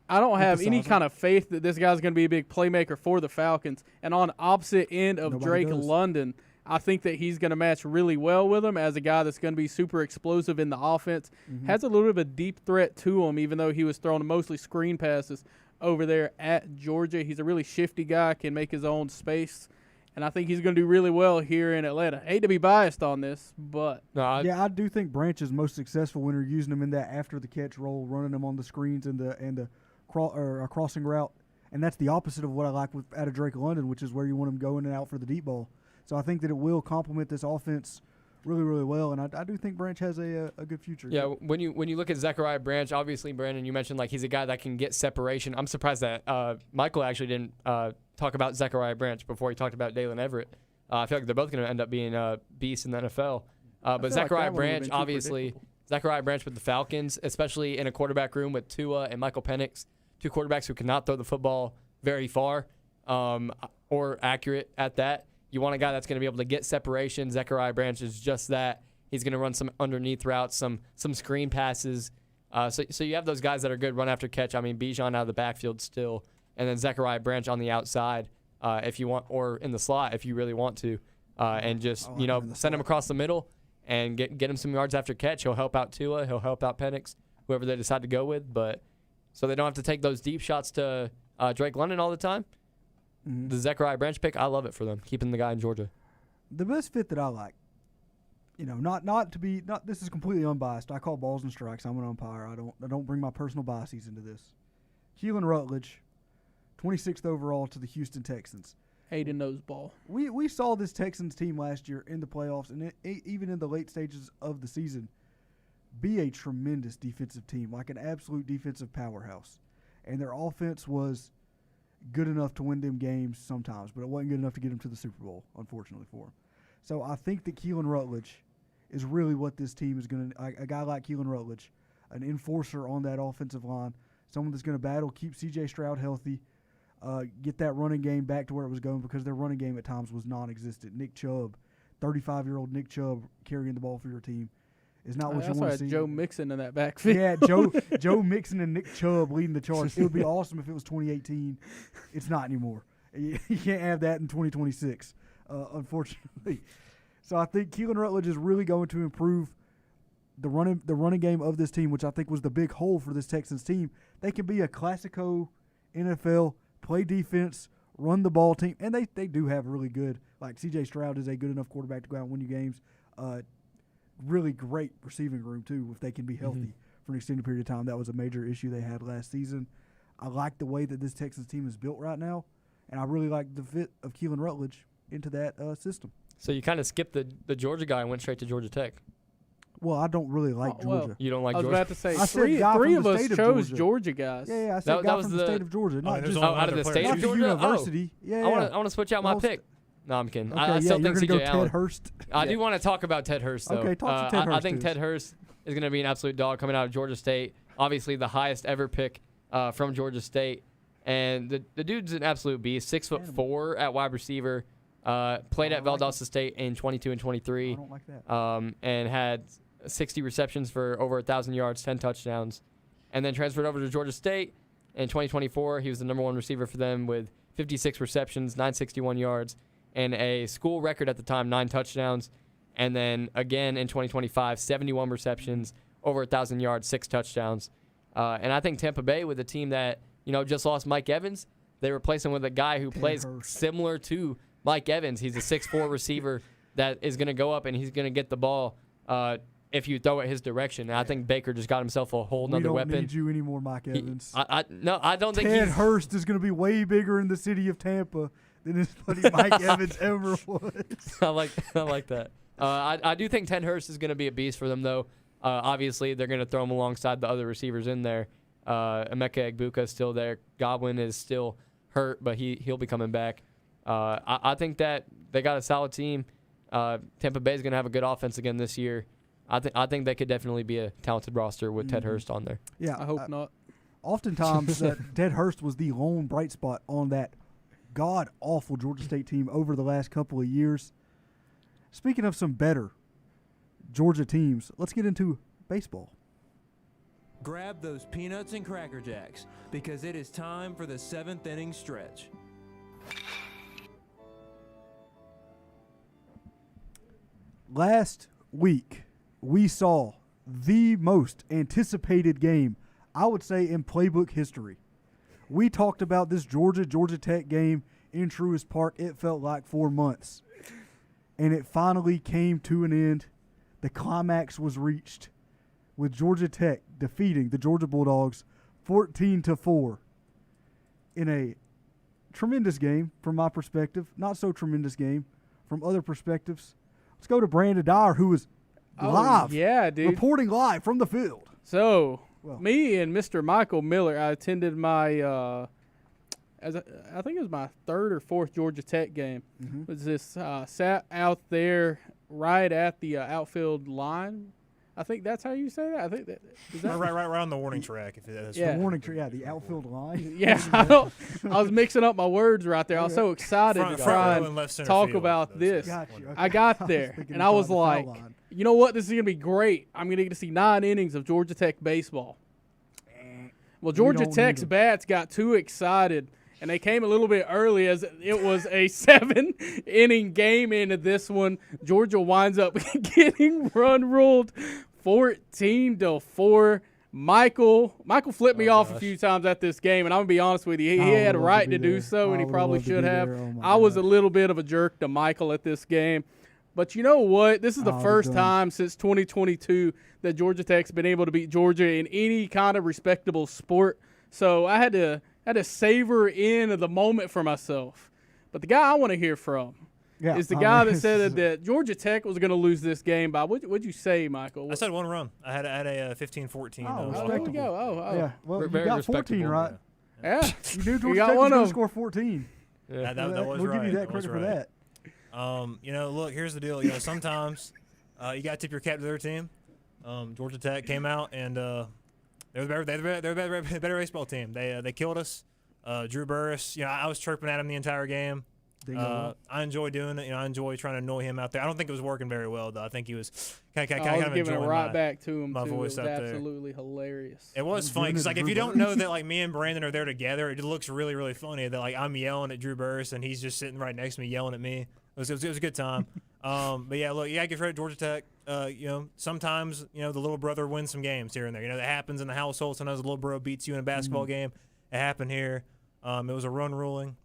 I don't have any kind of faith that this guy's going to be a big playmaker for the Falcons. And on opposite end of Drake London, I think that he's going to match really well with him as a guy that's going to be super explosive in the offense. Has a little bit of a deep threat to him, even though he was throwing mostly screen passes over there at Georgia. He's a really shifty guy, can make his own space. And I think he's going to do really well here in Atlanta. Hate to be biased on this, but I do think Branch is most successful when you're using him in that after the catch role, running him on the screens and the crossing route. And that's the opposite of what I like out of Drake London, which is where you want him going and out for the deep ball. So I think that it will complement this offense really, really well, and I do think Branch has a good future. Yeah, when you look at Zechariah Branch, obviously, Brandon, you mentioned like he's a guy that can get separation. I'm surprised that Michael actually didn't talk about Zechariah Branch before he talked about Dalen Everett. I feel like they're both going to end up being beasts in the NFL. But Zechariah Branch, obviously, Zechariah Branch with the Falcons, especially in a quarterback room with Tua and Michael Penix, two quarterbacks who cannot throw the football very far or accurate at that. You want a guy that's going to be able to get separation. Zechariah Branch is just that. He's going to run some underneath routes, some screen passes. So you have those guys that are good run after catch. I mean, Bijan out of the backfield still, and then Zechariah Branch on the outside if you want, or in the slot if you really want to, and just send him across the middle and get him some yards after catch. He'll help out Tua. He'll help out Penix, whoever they decide to go with. But so they don't have to take those deep shots to Drake London all the time. Mm-hmm. The Zechariah Branch pick, I love it for them, keeping the guy in Georgia. The best fit that I like, not this is completely unbiased. I call balls and strikes. I'm an umpire. I don't bring my personal biases into this. Keelan Rutledge, 26th overall to the Houston Texans. Hayden knows ball. We saw this Texans team last year in the playoffs and even in the late stages of the season be a tremendous defensive team, like an absolute defensive powerhouse. And their offense was good enough to win them games sometimes, but it wasn't good enough to get them to the Super Bowl, unfortunately for them. So I think that Keelan Rutledge is really what this team is going to – a guy like Keelan Rutledge, an enforcer on that offensive line, someone that's going to battle, keep C.J. Stroud healthy, get that running game back to where it was going, because their running game at times was non-existent. Nick Chubb, 35-year-old Nick Chubb carrying the ball for your team is not what you want to see. Joe Mixon in that backfield. Yeah, Joe Mixon and Nick Chubb leading the charge. It would be awesome if it was 2018. It's not anymore. You can't have that in 2026, unfortunately. So I think Keelan Rutledge is really going to improve the running game of this team, which I think was the big hole for this Texans team. They can be a classico NFL, play defense, run the ball team, and they do have really good, like C.J. Stroud is a good enough quarterback to go out and win you games. Really great receiving room, too, if they can be healthy for an extended period of time. That was a major issue they had last season. I like the way that this Texans team is built right now, and I really like the fit of Keelan Rutledge into that system. So you kind of skipped the Georgia guy and went straight to Georgia Tech. Well, I don't really like Georgia. You don't like Georgia? I was about to say, three of us chose Georgia guys. Yeah, I said guy from the state of Georgia. Not just out of the state of Georgia? University. Yeah. I want to switch out my pick. No, I'm kidding. Okay, I still think you're C.J. Ted Allen. Hurst. I do want to talk about Ted Hurst, though. Okay, talk to Ted Hurst. I think Ted Hurst is going to be an absolute dog coming out of Georgia State. Obviously, the highest ever pick from Georgia State. And the dude's an absolute beast. 6'4" at wide receiver. Played at Valdosta State in 22 and 23. I don't like that. And had 60 receptions for over 1,000 yards, 10 touchdowns. And then transferred over to Georgia State in 2024. He was the number one receiver for them with 56 receptions, 961 yards, and a school record at the time, 9 touchdowns. And then again in 2025, 71 receptions, over 1,000 yards, 6 touchdowns. And I think Tampa Bay, with a team that just lost Mike Evans, they replace him with a guy who plays similar to Mike Evans. He's a 6'4" receiver that is going to go up and he's going to get the ball if you throw it his direction. And I think Baker just got himself a whole nother weapon. We don't need you anymore, Mike Evans. No, I don't think Ted Hurst is going to be way bigger in the city of Tampa than his buddy Mike Evans ever was. I like that. I do think Ted Hurst is going to be a beast for them, though. Obviously, they're going to throw him alongside the other receivers in there. Emeka Egbuka is still there. Godwin is still hurt, but he'll be coming back. I think that they got a solid team. Tampa Bay is going to have a good offense again this year. I think they could definitely be a talented roster with Ted Hurst on there. Yeah, I hope not. Oftentimes, Ted Hurst was the lone bright spot on that god-awful Georgia State team over the last couple of years. Speaking of some better Georgia teams, let's get into baseball. Grab those peanuts and Cracker Jacks because it is time for the 7th inning stretch. Last week, we saw the most anticipated game, I would say, in Playbook history. We talked about this Georgia Tech game in Truist Park. It felt like 4 months. And it finally came to an end. The climax was reached with Georgia Tech defeating the Georgia Bulldogs 14-4 in a tremendous game from my perspective. Not so tremendous game from other perspectives. Let's go to Brandon Dyer, who is live. Yeah, dude. Reporting live from the field. So, me and Mr. Michael Miller, I attended my, I think it was my third or fourth Georgia Tech game. Mhm. Was this sat out there right at the outfield line? I think that's how you say that. I think that is that right on the warning track. If that's Yeah. The warning tree, the outfield line. Yeah, I was mixing up my words right there. I was so excited to try and talk about this. Gotcha, okay. I got there, and I was like, you know what? This is going to be great. I'm going to get to see 9 innings of Georgia Tech baseball. Well, Georgia Tech's bats got too excited, and they came a little bit early as it was a 7-inning game into this one. Georgia winds up getting run ruled 14-4. Michael flipped me off a few times at this game, and I'm going to be honest with you. He had a right to do so, and he probably should have. I was a little bit of a jerk to Michael at this game. But you know what? This is the first time since 2022 that Georgia Tech's been able to beat Georgia in any kind of respectable sport. So I had to savor in the moment for myself. But the guy I want to hear from is the guy that said that Georgia Tech was going to lose this game by, what'd you say, Michael? I said 1 run. I had a 15-14. There we go. Yeah, well, you Very got 14, respectable, right? Yeah. You knew You Georgia got Tech was one going of to score 14. Yeah, that was we'll right. give you that was credit for right. that. Look, here's the deal. Sometimes you got to tip your cap to their team. Georgia Tech came out and they're the better baseball team. They killed us. Drew Burris, I was chirping at him the entire game. I enjoy doing it. I enjoy trying to annoy him out there. I don't think it was working very well, though. I think he was kind of giving it right my, back to him, my too. voice It was out absolutely hilarious. It was funny because, if you don't know that, me and Brandon are there together, it looks really, really funny that, I'm yelling at Drew Burris and he's just sitting right next to me yelling at me. It was a good time. But, yeah, look, give credit to Georgia Tech. Sometimes, the little brother wins some games here and there. That happens in the household. Sometimes the little bro beats you in a basketball game. It happened here. It was a run ruling.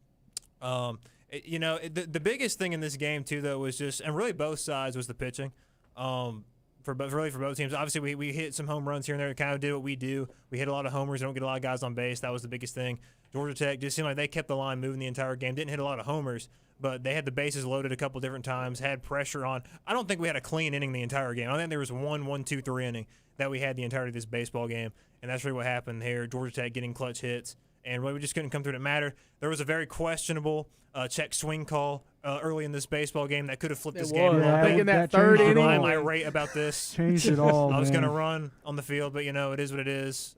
The biggest thing in this game, too, though, was just – and really both sides was the pitching. For both teams. Obviously, we hit some home runs here and there. It kind of did what we do. We hit a lot of homers. Don't get a lot of guys on base. That was the biggest thing. Georgia Tech just seemed like they kept the line moving the entire game. Didn't hit a lot of homers, but they had the bases loaded a couple different times, had pressure on. I don't think we had a clean inning the entire game. I think there was 1, 2, 3 inning that we had the entirety of this baseball game, and that's really what happened here. Georgia Tech getting clutch hits, and really we just couldn't come through to matter. There was a very questionable check swing call early in this baseball game that could have flipped this game. I think in that third inning. I'm irate about this. Changed it all. I was going to run on the field, but it is what it is.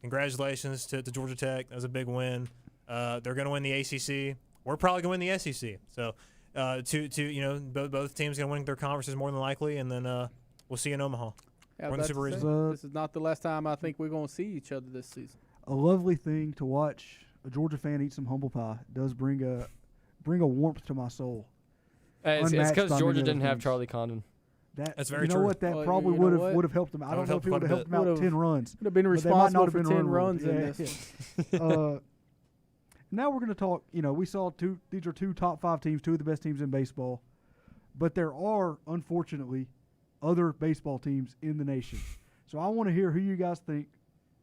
Congratulations to Georgia Tech. That was a big win. They're going to win the ACC. We're probably going to win the SEC. So, both teams going to win their conferences more than likely, and then we'll see you in Omaha. Yeah, We're in the Super Regional. this is not the last time I think we're going to see each other this season. A lovely thing to watch a Georgia fan eat some humble pie. It does bring a warmth to my soul. It's Unmatched because by Georgia many didn't other have things. Charlie Condon. That's very you know true. what? That Well, probably you know would what? have helped them. I That don't know if it would have helped them out Would've- 10 runs. Would have been but they might not responsible have for been 10 run runs in ruled. this. Now we're going to talk. We saw these are 2 top 5 teams, 2 of the best teams in baseball. But there are, unfortunately, other baseball teams in the nation. So I want to hear who you guys think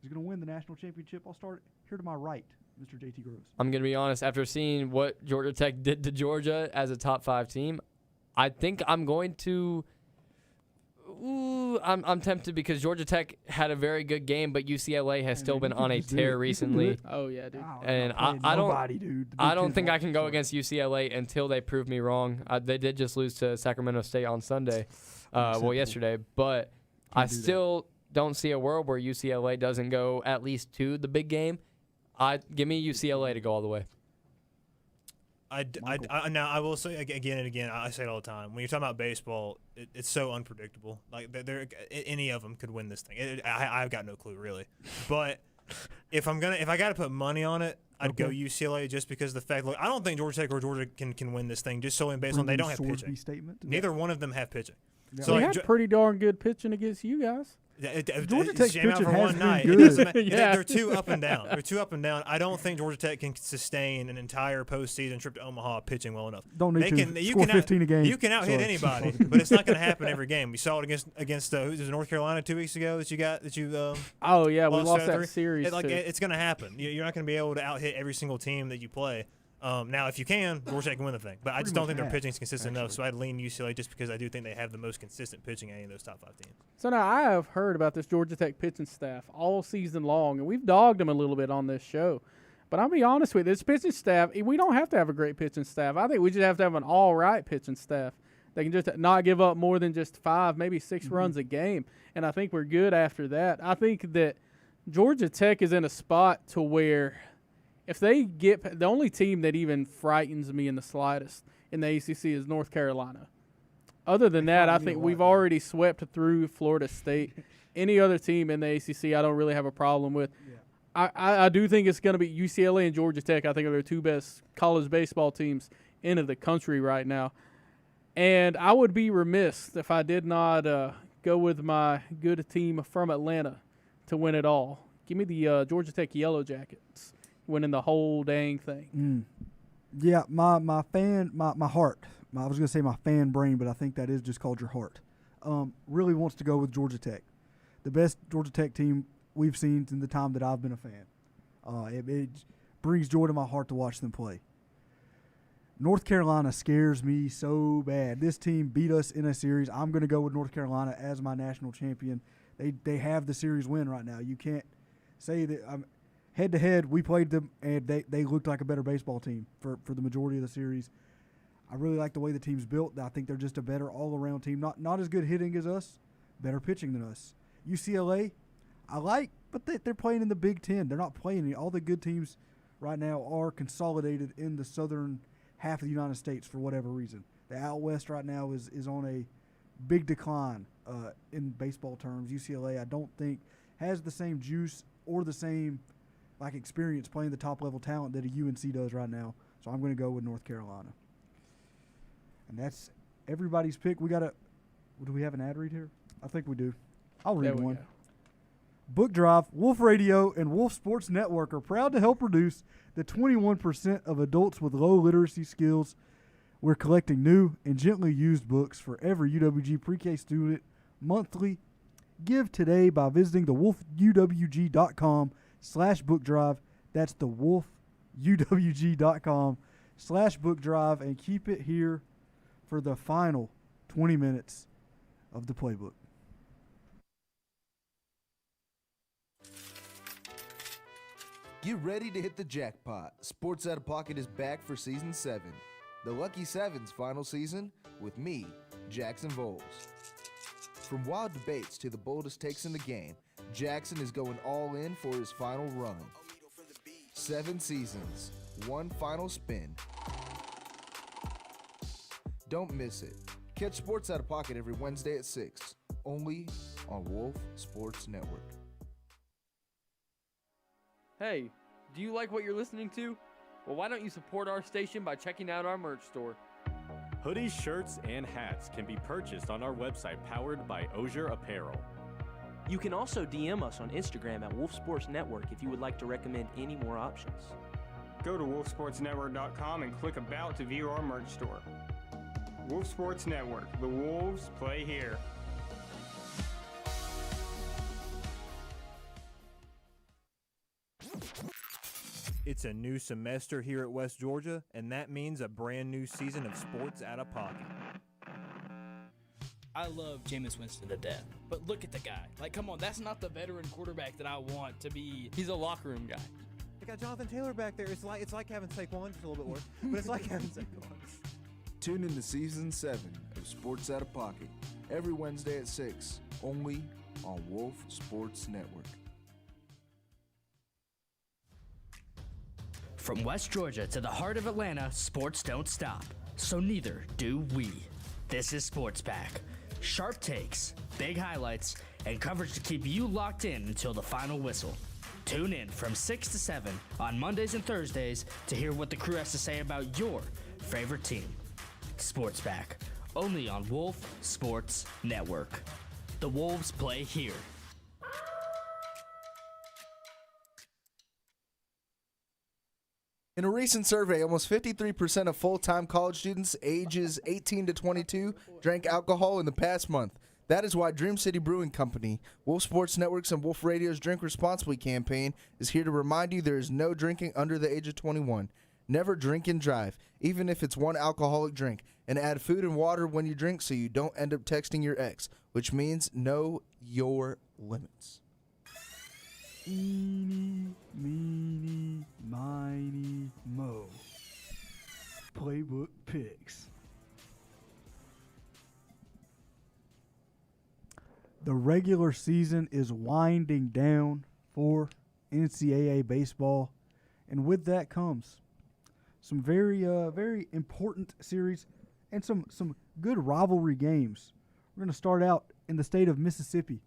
is going to win the national championship. I'll start here to my right, Mr. JT Gross. I'm going to be honest. After seeing what Georgia Tech did to Georgia as a top 5 team, I think I'm going to I'm tempted because Georgia Tech had a very good game, but UCLA has still been on a tear recently. Oh, yeah, dude. And I don't think I can go against UCLA until they prove me wrong. They did just lose to Sacramento State on Sunday, yesterday. But I still don't see a world where UCLA doesn't go at least to the big game. Give me UCLA to go all the way. Now I will say again and again. I say it all the time. When you're talking about baseball, it's so unpredictable. Like any of them could win this thing. I've got no clue really. But if I got to put money on it, I'd go UCLA just because of the fact. Look, I don't think Georgia Tech or Georgia can win this thing just solely based on they don't have pitching. Statement. Neither one of them have pitching. Yeah. So they had pretty darn good pitching against you guys. Georgia Tech's jam out pitching for has one been night. good. They're too up and down. They're too up and down. I don't think Georgia Tech can sustain an entire postseason trip to Omaha pitching well enough. Don't need to you score can 15 a game. You can out hit anybody, but it's not going to happen every game. We saw it against who's North Carolina 2 weeks ago Oh yeah, we lost to that 3. series. It's going to happen. You're not going to be able to out hit every single team that you play. Now, if you can, Georgia Tech can win the thing. But I just don't think their pitching is consistent enough, so I'd lean UCLA just because I do think they have the most consistent pitching any of those top 5 teams. So now I have heard about this Georgia Tech pitching staff all season long, and we've dogged them a little bit on this show. But I'll be honest with you, this pitching staff, we don't have to have a great pitching staff. I think we just have to have an all-right pitching staff. They can just not give up more than just 5, maybe 6 runs a game, and I think we're good after that. I think that Georgia Tech is in a spot to where if they get – the only team that even frightens me in the slightest in the ACC is North Carolina. Other than that, I think we've already swept through Florida State. Any other team in the ACC I don't really have a problem with. Yeah. I do think it's going to be UCLA and Georgia Tech. I think are the 2 best college baseball teams in the country right now. And I would be remiss if I did not go with my good team from Atlanta to win it all. Give me the Georgia Tech Yellow Jackets winning the whole dang thing. Yeah, my heart. I was going to say my fan brain, but I think that is just called your heart. Really wants to go with Georgia Tech. The best Georgia Tech team we've seen in the time that I've been a fan. It brings joy to my heart to watch them play. North Carolina scares me so bad. This team beat us in a series. I'm going to go with North Carolina as my national champion. They have the series win right now. You can't say that head-to-head, we played them, and they looked like a better baseball team for the majority of the series. I really like the way the team's built. I think they're just a better all-around team. Not as good hitting as us, better pitching than us. UCLA, I like, but they're playing in the Big Ten. They're not playing any. All the good teams right now are consolidated in the southern half of the United States for whatever reason. The out west right now is on a big decline in baseball terms. UCLA, I don't think, has the same juice or the same experience playing the top-level talent that a UNC does right now. So I'm going to go with North Carolina. And that's everybody's pick. Do we have an ad read here? I think we do. I'll read one. Book Drive, Wolf Radio, and Wolf Sports Network are proud to help reduce the 21% of adults with low literacy skills. We're collecting new and gently used books for every UWG pre-K student monthly. Give today by visiting thewolfuwg.com/book drive. That's thewolfuwg.com/book drive, and keep it here for the final 20 minutes of the playbook. Get ready to hit the jackpot. Sports Out of Pocket is back for Season 7. The Lucky Seven's final season with me, Jackson Voles. From wild debates to the boldest takes in the game, Jackson is going all in for his final run. 7 seasons, 1 final spin. Don't miss it. Catch Sports Out of Pocket every Wednesday at 6, only on Wolf Sports Network. Hey, do you like what you're listening to? Well, why don't you support our station by checking out our merch store? Hoodies, shirts, and hats can be purchased on our website powered by Osier Apparel. You can also DM us on Instagram at Wolf Sports Network if you would like to recommend any more options. Go to wolfsportsnetwork.com and click About to view our merch store. Wolf Sports Network. The Wolves play here. It's a new semester here at West Georgia, and that means a brand new season of Sports Out of Pocket. I love Jameis Winston to death, but look at the guy. Come on, that's not the veteran quarterback that I want to be. He's a locker room guy. They got Jonathan Taylor back there. It's like having Saquon, just a little bit worse, but it's like having Saquon. Tune in to Season 7 of Sports Out of Pocket every Wednesday at 6, only on Wolf Sports Network. From West Georgia to the heart of Atlanta, sports don't stop. So neither do we. This is Sports Pack. Sharp takes, big highlights, and coverage to keep you locked in until the final whistle. Tune in from 6 to 7 on Mondays and Thursdays to hear what the crew has to say about your favorite team. Sports Pack, only on Wolf Sports Network. The Wolves play here. In a recent survey, almost 53% of full-time college students ages 18 to 22 drank alcohol in the past month. That is why Dream City Brewing Company, Wolf Sports Networks, and Wolf Radio's Drink Responsibly campaign is here to remind you there is no drinking under the age of 21. Never drink and drive, even if it's one alcoholic drink. And add food and water when you drink so you don't end up texting your ex, which means know your limits. Eeny, meeny, miny, mo. Playbook picks. The regular season is winding down for NCAA baseball, and with that comes some very important series and some good rivalry games. We're going to start out in the state of Mississippi,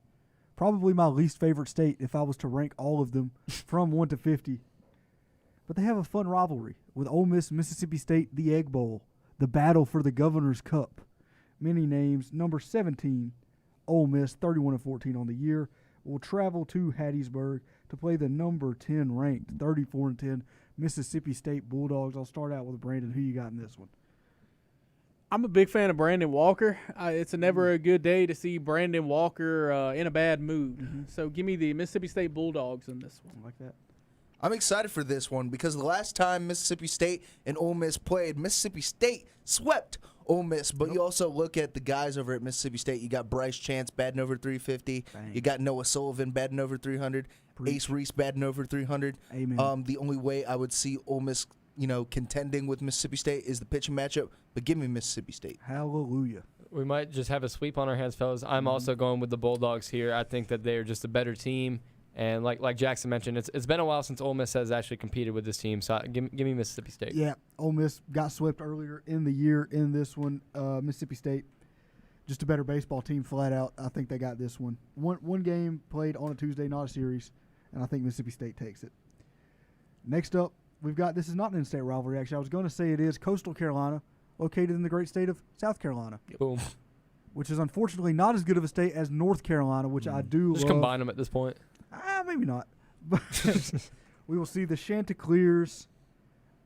probably my least favorite state if I was to rank all of them from 1 to 50. But they have a fun rivalry with Ole Miss, Mississippi State, the Egg Bowl, the battle for the Governor's Cup. Many names. Number 17, Ole Miss, 31-14 on the year, will travel to Hattiesburg to play the number 10 ranked, 34-10 Mississippi State Bulldogs. I'll start out with Brandon. Who you got in this one? I'm a big fan of Brandon Walker. It's never a good day to see Brandon Walker in a bad mood. So give me the Mississippi State Bulldogs in this one. I like that. I'm excited for this one because the last time Mississippi State and Ole Miss played, Mississippi State swept Ole Miss. But you also look at the guys over at Mississippi State. You got Bryce Chance batting over 350. Bang. You got Noah Sullivan batting over 300. Ace Reese batting over 300. Amen. The only way I would see Ole Miss, contending with Mississippi State is the pitching matchup. But give me Mississippi State. Hallelujah. We might just have a sweep on our hands, fellas. I'm also going with the Bulldogs here. I think that they're just a better team. And like Jackson mentioned, it's been a while since Ole Miss has actually competed with this team. So give me Mississippi State. Yeah, Ole Miss got swept earlier in the year in this one. Mississippi State, just a better baseball team flat out. I think they got this one. One game played on a Tuesday, not a series, and I think Mississippi State takes it. Next up, we've got, this is not an in-state rivalry, actually. I was going to say it is Coastal Carolina, located in the great state of South Carolina. Boom. Which is unfortunately not as good of a state as North Carolina, which I do Just love. combine them at this point. Maybe not. But we will see the Chanticleers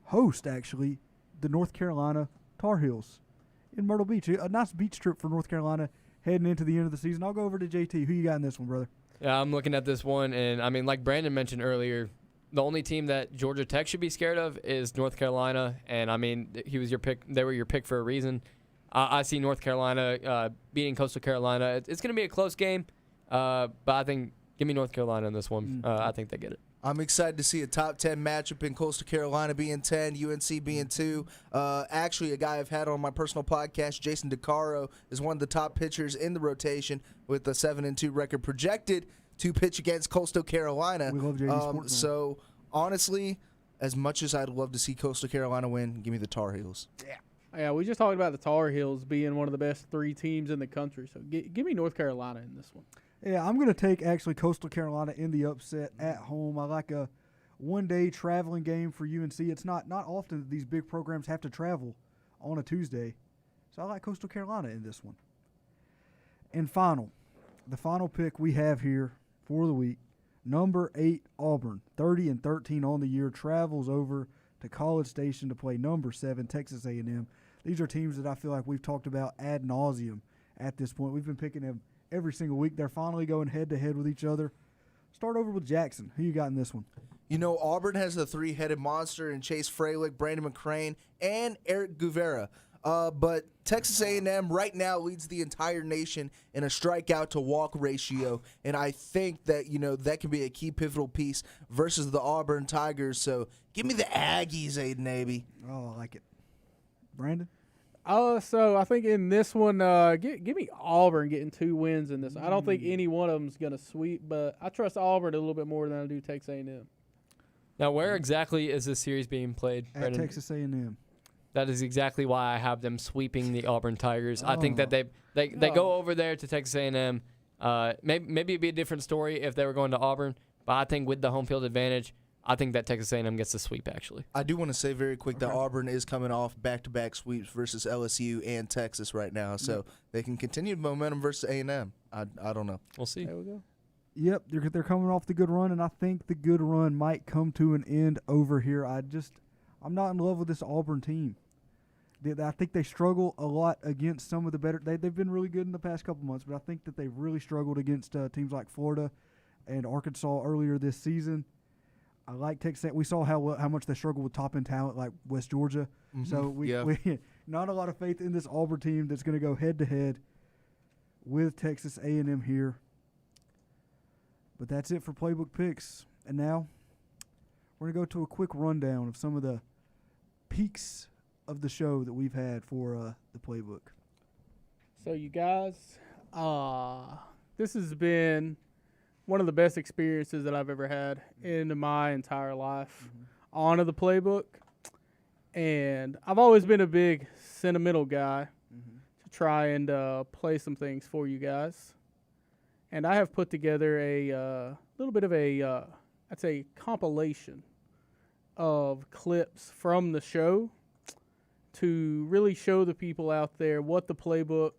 host, actually, the North Carolina Tar Heels in Myrtle Beach. A nice beach trip for North Carolina heading into the end of the season. I'll go over to JT. Who you got in this one, brother? Yeah, I'm looking at this one, and, I mean, like Brandon mentioned earlier, the only team that Georgia Tech should be scared of is North Carolina. And, I mean, he was your pick. They were your pick for a reason. I see North Carolina beating Coastal Carolina. It's going to be a close game, but I think give me North Carolina in this one. I think they get it. I'm excited to see a top 10 matchup in Coastal Carolina being 10, UNC being 2. Actually, a guy I've had on my personal podcast, Jason DeCaro, is one of the top pitchers in the rotation with a 7-2 record projected to pitch against Coastal Carolina. We love JD Sports. So, honestly, as much as I'd love to see Coastal Carolina win, give me the Tar Heels. Yeah, we just talked about the Tar Heels being one of the best 3 teams in the country. So give me North Carolina in this one. Yeah, I'm going to take actually Coastal Carolina in the upset at home. I like a one-day traveling game for UNC. It's not often that these big programs have to travel on a Tuesday. So I like Coastal Carolina in this one. And the final pick we have here for the week, number 8 Auburn, 30-13 on the year, travels over to College Station to play number 7 Texas A&M. These are teams that I feel like we've talked about ad nauseum at this point. We've been picking them every single week. They're finally going head-to-head with each other. Start over with Jackson. Who you got in this one? Auburn has the 3-headed monster in Chase Fralick, Brandon McCrane, and Eric Guevara. But Texas A&M right now leads the entire nation in a strikeout-to-walk ratio, and I think that, that can be a key pivotal piece versus the Auburn Tigers. So give me the Aggies, Aiden Abbey. Oh, I like it. Brandon? So I think in this one, give me Auburn getting 2 wins in this one. I don't think any one of them is going to sweep, but I trust Auburn a little bit more than I do Texas A&M. Now, where exactly is this series being played, At Brandon? Texas A&M. That is exactly why I have them sweeping the Auburn Tigers. I think that they go over there to Texas A&M. Maybe it'd be a different story if they were going to Auburn, but I think with the home field advantage, I think that Texas A&M gets the sweep, actually. I do want to say very quick that Auburn is coming off back-to-back sweeps versus LSU and Texas right now, so they can continue momentum versus A&M. I don't know. We'll see. There we go. Yep, they're coming off the good run, and I think the good run might come to an end over here. I'm not in love with this Auburn team. I think they struggle a lot against some of the better. They've been really good in the past couple months, but I think that they've really struggled against teams like Florida and Arkansas earlier this season. I like Texas. We saw how much they struggled with top-end talent like West Georgia. So we not a lot of faith in this Auburn team that's going to go head-to-head with Texas A&M here. But that's it for Playbook Picks. And now we're going to go to a quick rundown of some of the peaks of the show that we've had for the Playbook. So you guys, this has been one of the best experiences that I've ever had in my entire life on the Playbook. And I've always been a big sentimental guy to try and play some things for you guys. And I have put together a little bit of a, I'd say, compilation of clips from the show to really show the people out there what the Playbook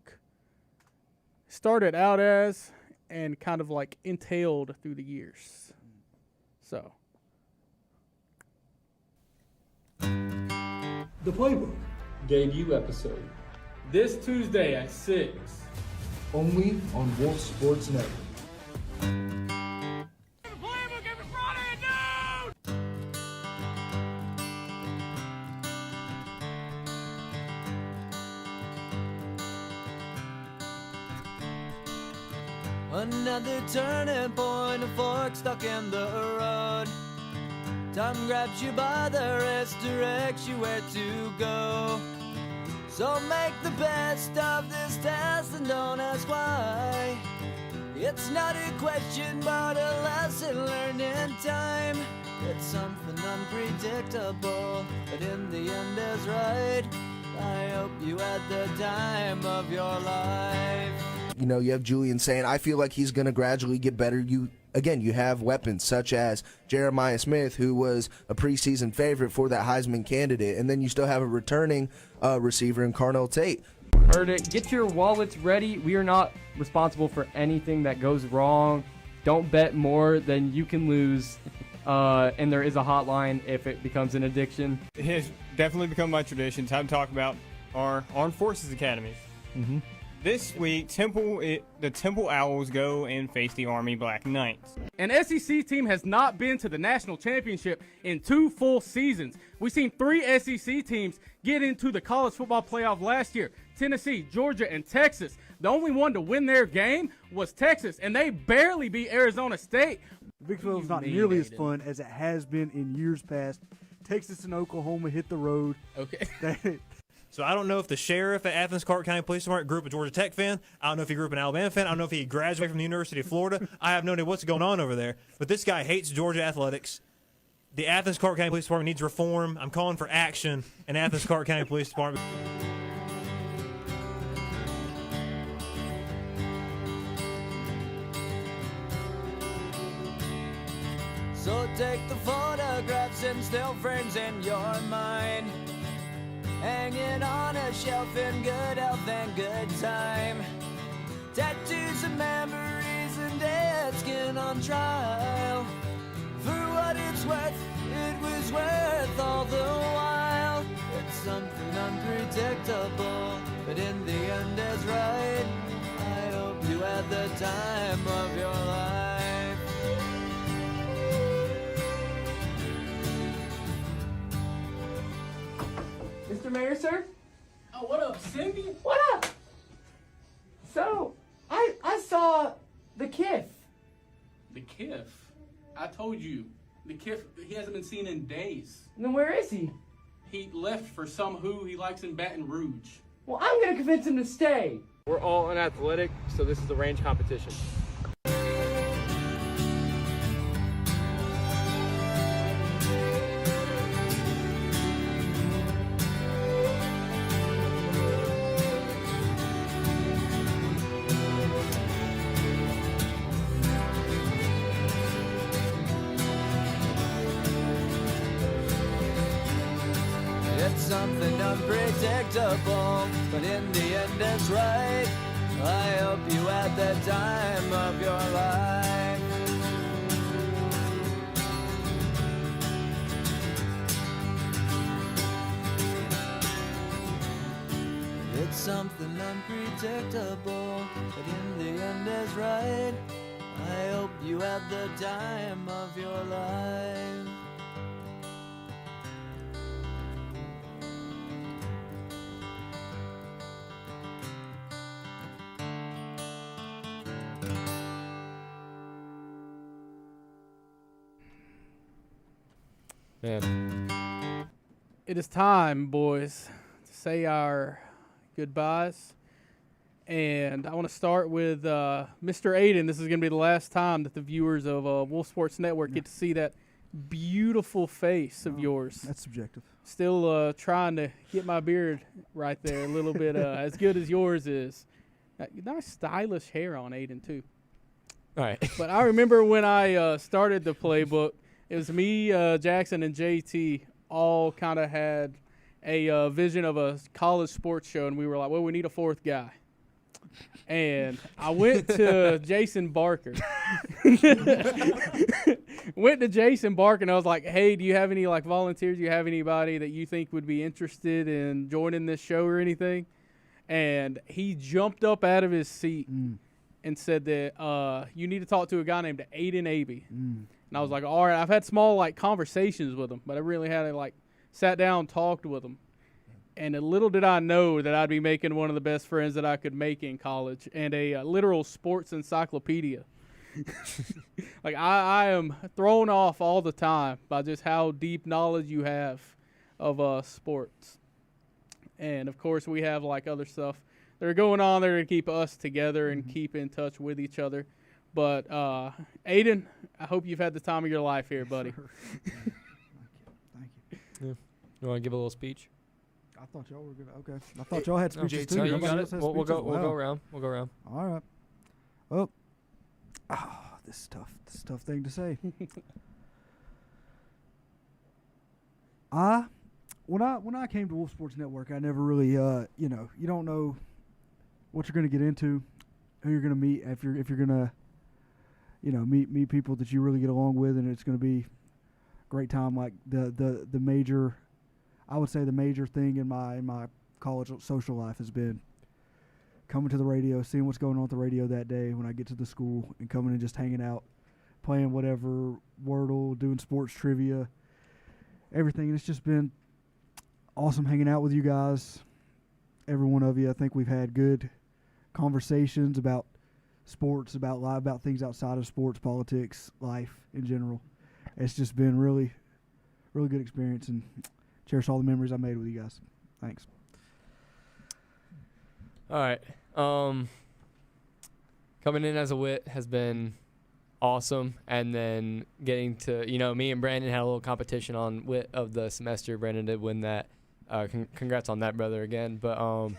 started out as and kind of like entailed through the years. So. The Playbook debut episode. This Tuesday at 6. Only on Wolf Sports Network. Another turning point, a fork stuck in the road. Time grabs you by the wrist, directs you where to go. So make the best of this test and don't ask why. It's not a question but a lesson learned in time. It's something unpredictable, but in the end is right. I hope you had the time of your life. You know, you have Julian saying, I feel like he's going to gradually get better. You have weapons such as Jeremiah Smith, who was a preseason favorite for that Heisman candidate. And then you still have a returning receiver in Carnell Tate. Heard it. Get your wallets ready. We are not responsible for anything that goes wrong. Don't bet more than you can lose. And there is a hotline if it becomes an addiction. It has definitely become my tradition. Time to talk about our Armed Forces Academies. This week, the Temple Owls go and face the Army Black Knights. An SEC team has not been to the national championship in 2 full seasons. We've seen 3 SEC teams get into the college football playoff last year. Tennessee, Georgia, and Texas. The only one to win their game was Texas, and they barely beat Arizona State. The Big 12 is not nearly as fun as it has been in years past. Texas and Oklahoma hit the road. Okay. So I don't know if the sheriff at Athens Clark County Police Department grew up a Georgia Tech fan. I don't know if he grew up an Alabama fan. I don't know if he graduated from the University of Florida. I have no idea what's going on over there. But this guy hates Georgia athletics. The Athens Clark County Police Department needs reform. I'm calling for action in Athens Clark County Police Department. So take the photographs and still frames in your mind, hanging on a shelf in good health and good time. Tattoos and memories and dead skin on trial. For what it's worth, it was worth all the while. It's something unpredictable, but in the end is right. I hope you had the time of your life. Mr. Mayor, sir? Oh, what up, Cindy? What up? So, I saw the Kiff. The Kiff? I told you. The Kiff, he hasn't been seen in days. Then where is he? He left for some who he likes in Baton Rouge. Well, I'm going to convince him to stay. We're all unathletic, so this is a range competition. It's something unpredictable, but in the end it's right. I hope you had the time of your life. It's something unpredictable, but in the end is right. I hope you had the time of your life. Man. It is time, boys, to say our goodbyes. And I want to start with Mr. Aiden. This is going to be the last time that the viewers of Wolf Sports Network get to see that beautiful face of yours. That's subjective. Still trying to get my beard right there a little bit as good as yours is. Nice stylish hair on Aiden, too. All right. But I remember when I started the Playbook, it was me, Jackson, and JT all kind of had a vision of a college sports show, and we were like, well, we need a fourth guy. And I went to Jason Barker. Went to Jason Barker, and I was like, hey, do you have any volunteers? Do you have anybody that you think would be interested in joining this show or anything? And he jumped up out of his seat and said that you need to talk to a guy named Aiden Abe. And I was like, all right, I've had small conversations with him, but I really had to sat down, talked with him. And little did I know that I'd be making one of the best friends that I could make in college, and a literal sports encyclopedia. I am thrown off all the time by just how deep knowledge you have of sports. And, of course, we have, other stuff that are going on there to keep us together and keep in touch with each other. But, Aiden, I hope you've had the time of your life here, buddy. Sure. Thank you. Yeah. You want to give a little speech? I thought y'all were good. Okay. I thought y'all had speeches too. No, you Nobody got else it. has We'll go. speeches? We'll go Wow. around. We'll go around. All right. Oh. This is tough. This is a tough thing to say. When I came to Wolf Sports Network, I never really you don't know what you're going to get into, who you're going to meet if you're going to meet people that you really get along with, and it's going to be a great time. Like the major, I would say the major thing in my college social life has been coming to the radio, seeing what's going on at the radio that day when I get to the school, and coming and just hanging out, playing whatever, Wordle, doing sports trivia, everything. And it's just been awesome hanging out with you guys, every one of you. I think we've had good conversations about sports, about things outside of sports, politics, life in general. It's just been really, really good experience, and cherish all the memories I made with you guys. Thanks. All right. Coming in as a wit has been awesome, and then getting to, me and Brandon had a little competition on wit of the semester. Brandon did win that. Congrats on that, brother, again. But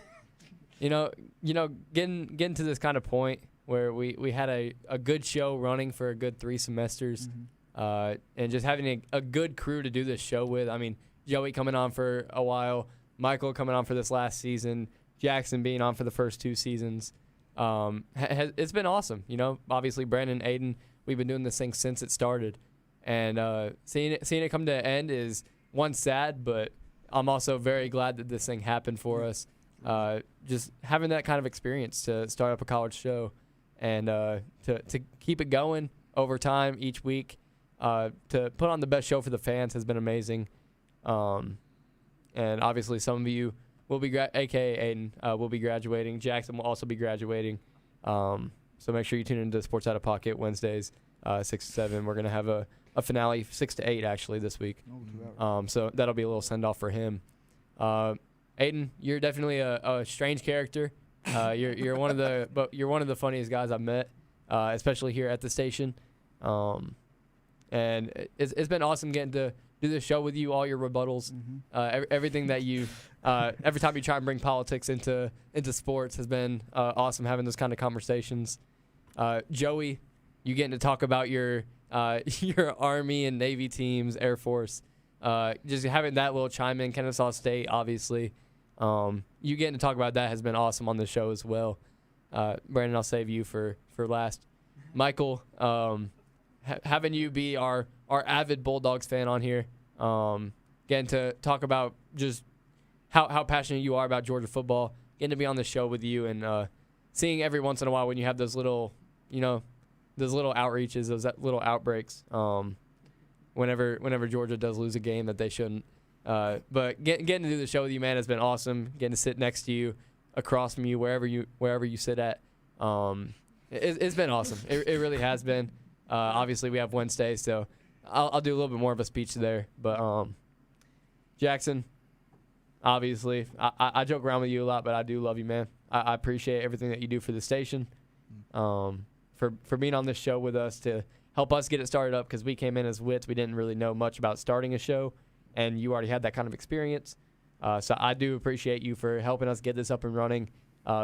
getting to this kind of point where we had a good show running for a good 3 semesters, and just having a good crew to do this show with. I mean, Joey coming on for a while, Michael coming on for this last season, Jackson being on for the first 2 seasons. It's been awesome. Obviously Brandon, Aiden, we've been doing this thing since it started, and seeing it come to an end is, one, sad, but I'm also very glad that this thing happened for us. Just having that kind of experience to start up a college show, and to keep it going over time each week, to put on the best show for the fans has been amazing. And obviously some of you will be, a.k.a. Aiden, will be graduating. Jackson will also be graduating. So make sure you tune into Sports Out of Pocket Wednesdays, 6 to 7. We're going to have a finale, 6 to 8, actually, this week. So that'll be a little send-off for him. Aiden, you're definitely a strange character. You're one of the funniest guys I've met, especially here at the station. And it's been awesome getting to do this show with you, all your rebuttals, everything that you, every time you try and bring politics into sports has been awesome having those kind of conversations. Joey, you getting to talk about your Army and Navy teams, Air Force, just having that little chime in, Kennesaw State, obviously. You getting to talk about that has been awesome on the show as well. Brandon, I'll save you for last. Michael, having you be our avid Bulldogs fan on here, getting to talk about just how passionate you are about Georgia football, getting to be on the show with you, and seeing every once in a while when you have those little, those little outreaches, those little outbreaks, whenever Georgia does lose a game that they shouldn't. But getting to do the show with you, man, has been awesome. Getting to sit next to you, across from you, wherever you sit at. It's been awesome. It really has been. Obviously, we have Wednesday, so I'll do a little bit more of a speech there. But Jackson, obviously, I joke around with you a lot, but I do love you, man. I appreciate everything that you do for the station, for being on this show with us to help us get it started up, because we came in as wits. We didn't really know much about starting a show, and you already had that kind of experience. So I do appreciate you for helping us get this up and running,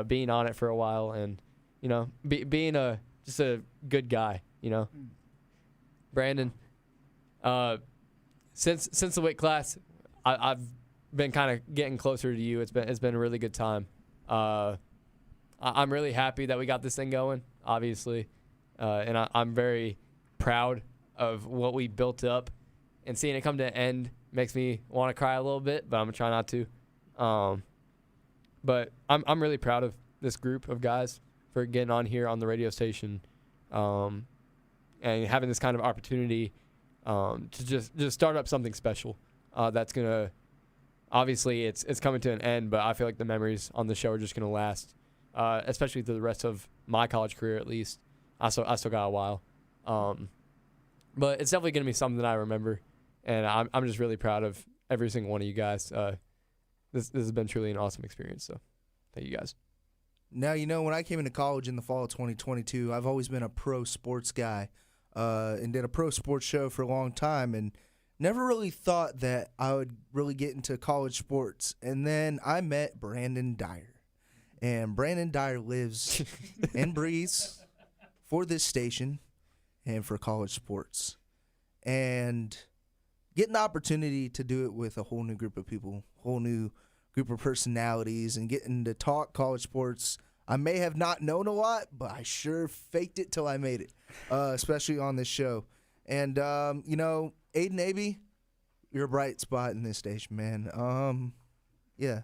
being on it for a while, and, you know, being just a good guy, you know. Brandon, since the weight class, I've been kind of getting closer to you. It's been a really good time. I'm really happy that we got this thing going, obviously, and I'm very proud of what we built up, and seeing it come to an end makes me want to cry a little bit, but I'm gonna try not to. But I'm really proud of this group of guys for getting on here on the radio station, and having this kind of opportunity to just start up something special. That's gonna, obviously it's coming to an end, but I feel like the memories on the show are just gonna last, especially through the rest of my college career at least. I still got a while, but it's definitely gonna be something that I remember, and I'm just really proud of every single one of you guys. This has been truly an awesome experience. So, thank you guys. Now, you know, when I came into college in the fall of 2022, I've always been a pro sports guy, and did a pro sports show for a long time, and never really thought that I would really get into college sports. And then I met Brandon Dyer, and Brandon Dyer lives and breathes for this station and for college sports. And getting the opportunity to do it with a whole new group of people, whole new group of personalities, and getting to talk college sports. I may have not known a lot, but I sure faked it till I made it, especially on this show. And, you know, Aiden Aby, you're a bright spot in this station, man. Yeah.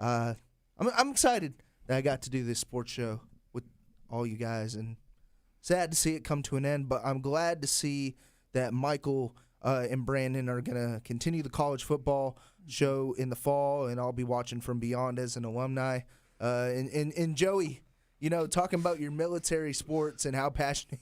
I'm excited that I got to do this sports show with all you guys, and sad to see it come to an end, but I'm glad to see that Michael and Brandon are going to continue the college football show in the fall, and I'll be watching from beyond as an alumni. And Joey, you know, talking about your military sports and how passionate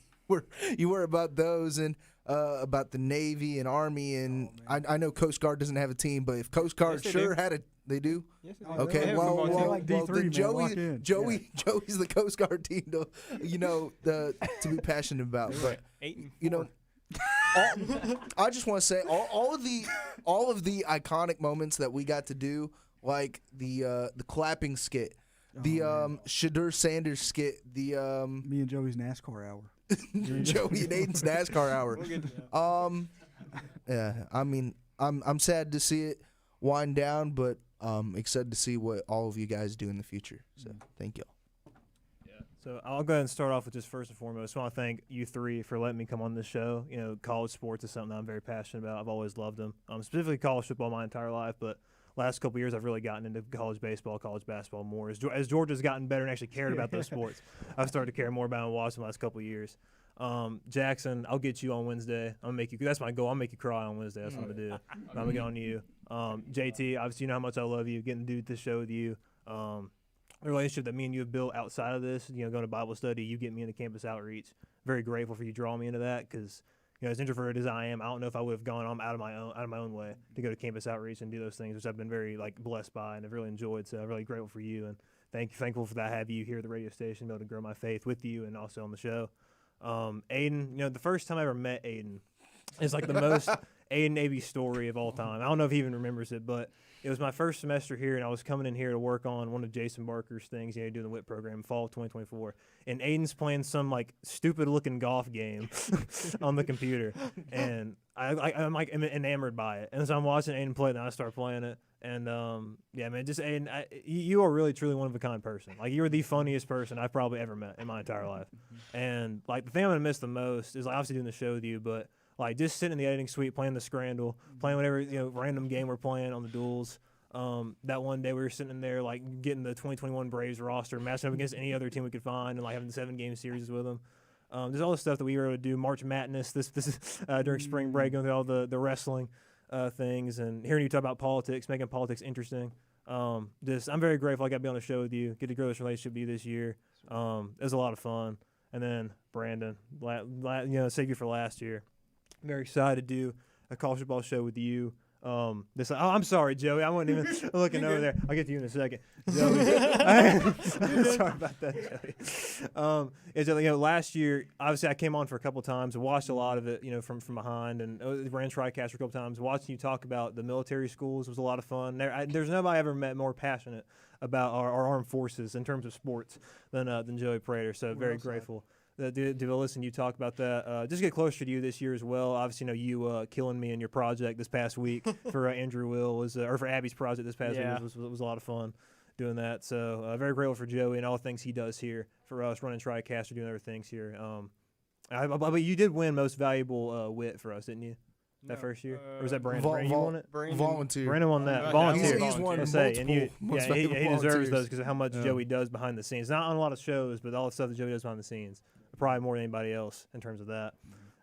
you were about those, and about the Navy and Army, and I know Coast Guard doesn't have a team, but if Coast Guard had a, they do. Yes, they do. They Okay, have well, football team. Like well, D3, then man, Joey, lock in. Joey's the Coast Guard team to, you know, to be passionate about. But 8-4. you know, I just want to say all of the iconic moments that we got to do, like the clapping skit, the Shadur Sanders skit, the Me and Joey's NASCAR hour. Joey and Aiden's NASCAR hour. We'll get to that. Yeah, I mean, I'm sad to see it wind down, but excited to see what all of you guys do in the future. So thank y'all. So I'll go ahead and start off with just first and foremost, I want to thank you three for letting me come on this show. You know, college sports is something that I'm very passionate about. I've always loved them, specifically college football my entire life, but last couple of years I've really gotten into college baseball, college basketball more. As Georgia's gotten better and actually cared about those sports, I've started to care more about and watch them the last couple of years. Jackson, I'll get you on Wednesday. I'm gonna make you. That's my goal. I'll make you cry on Wednesday. That's what I'm gonna do. I'm gonna get on you. JT, obviously you know how much I love you. Getting to do this show with you. The relationship that me and you have built outside of this, you know, going to Bible study, you get me into campus outreach. Very grateful for you drawing me into that, because, you know, as introverted as I am, I don't know if I would have gone on out of my own way to go to campus outreach and do those things, which I've been very blessed by and I've really enjoyed. So I'm really grateful for you, and thankful for that. I have you here at the radio station, be able to grow my faith with you and also on the show. Aiden, you know, the first time I ever met Aiden is like the most Aiden Aby story of all time. I don't know if he even remembers it, but it was my first semester here, and I was coming in here to work on one of Jason Barker's things, you know, doing the WIP program, fall of 2024. And Aiden's playing some, stupid-looking golf game on the computer. And I'm enamored by it. And so I'm watching Aiden play, and I start playing it. And, yeah, man, just Aiden, you are really, truly one-of-a-kind person. You are the funniest person I've probably ever met in my entire life. And, the thing I'm going to miss the most is, obviously doing the show with you, but just sitting in the editing suite, playing the Scrandle, playing whatever, you know, random game we're playing on the duels. That one day we were sitting in there, getting the 2021 Braves roster, matching up against any other team we could find, and, having the 7-game series with them. There's all the stuff that we were able to do. March Madness, this is during spring break, going through all the wrestling things, and hearing you talk about politics, making politics interesting. I'm very grateful I got to be on the show with you, get to grow this relationship with you this year. It was a lot of fun. And then Brandon, save you for last year. very excited to do a college football show with you. I'm sorry, Joey. I wasn't even looking over there. I'll get to you in a second, Joey. Sorry about that, Joey. Last year, obviously, I came on for a couple times and watched a lot of it, from behind, and ran TriCaster a couple times. Watching you talk about the military schools was a lot of fun. There's nobody I ever met more passionate about our armed forces in terms of sports than Joey Prater. So very grateful. To listen to you talk about that. Just get closer to you this year as well. Obviously, you killing me in your project this past week for Andrew Will or for Abby's project this past week was a lot of fun doing that. So very grateful for Joey and all the things he does here for us, running TriCaster, doing other things here. But you did win most valuable wit for us, didn't you? That first year, or was that Brandon? Brandon, you won it. Volunteer. Brandon won that. Volunteer. He's won multiple. He deserves those because of how much Yeah. Joey does behind the scenes. Not on a lot of shows, but all the stuff that Joey does behind the scenes, probably more than anybody else in terms of that.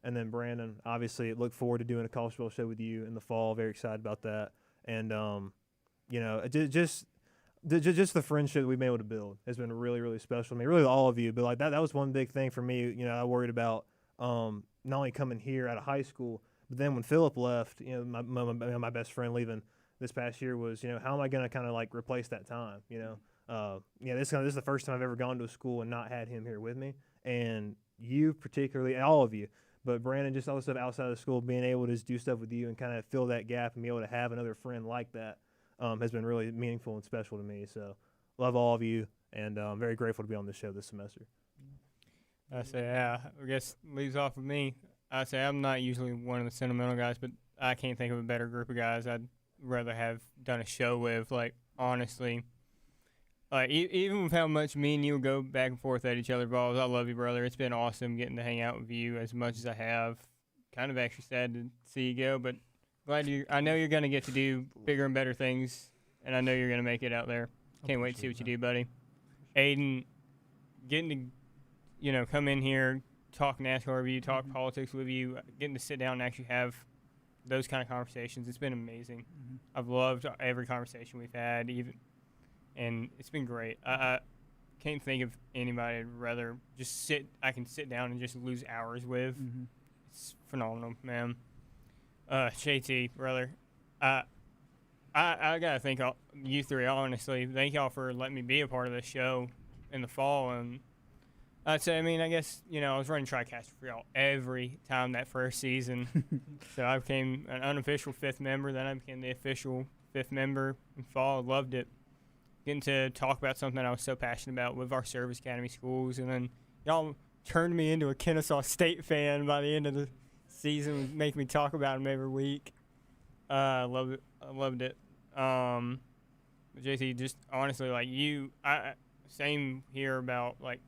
And then Brandon, obviously, look forward to doing a college football show with you in the fall. Very excited about that. And just the friendship that we've been able to build has been really, really special to me. Really, all of you, but like that was one big thing for me. I worried about not only coming here out of high school. But then when Philip left, my best friend leaving this past year was, how am I going to kind of like replace that time? This is the first time I've ever gone to a school and not had him here with me. And you particularly, and all of you, but Brandon, just all the stuff outside of the school, being able to just do stuff with you and kind of fill that gap and be able to have another friend like that has been really meaningful and special to me. So love all of you, and I'm very grateful to be on this show this semester. I guess leaves off with me. I say I'm not usually one of the sentimental guys, but I can't think of a better group of guys I'd rather have done a show with. Like, honestly, like even with how much me and you go back and forth at each other's balls, I love you, brother. It's been awesome getting to hang out with you as much as I have. Kind of actually sad to see you go, but I know you're going to get to do bigger and better things, and I know you're going to make it out there. Can't wait to see what you do, buddy. Aiden, getting to come in here, talk NASCAR with you, talk politics with you, getting to sit down and actually have those kind of conversations. It's been amazing. I've loved every conversation we've had, and it's been great. I can't think of anybody I'd rather I can sit down and just lose hours with. It's phenomenal, man. JT, brother, I gotta thank you three, honestly. Thank y'all for letting me be a part of this show in the fall, and I'd say, I guess, I was running TriCaster for y'all every time that first season. So I became an unofficial fifth member. Then I became the official fifth member in fall. Loved it. Getting to talk about something I was so passionate about with our service academy schools. And then y'all turned me into a Kennesaw State fan by the end of the season, making me talk about them every week. I loved it. JT, just honestly, like same here about, like,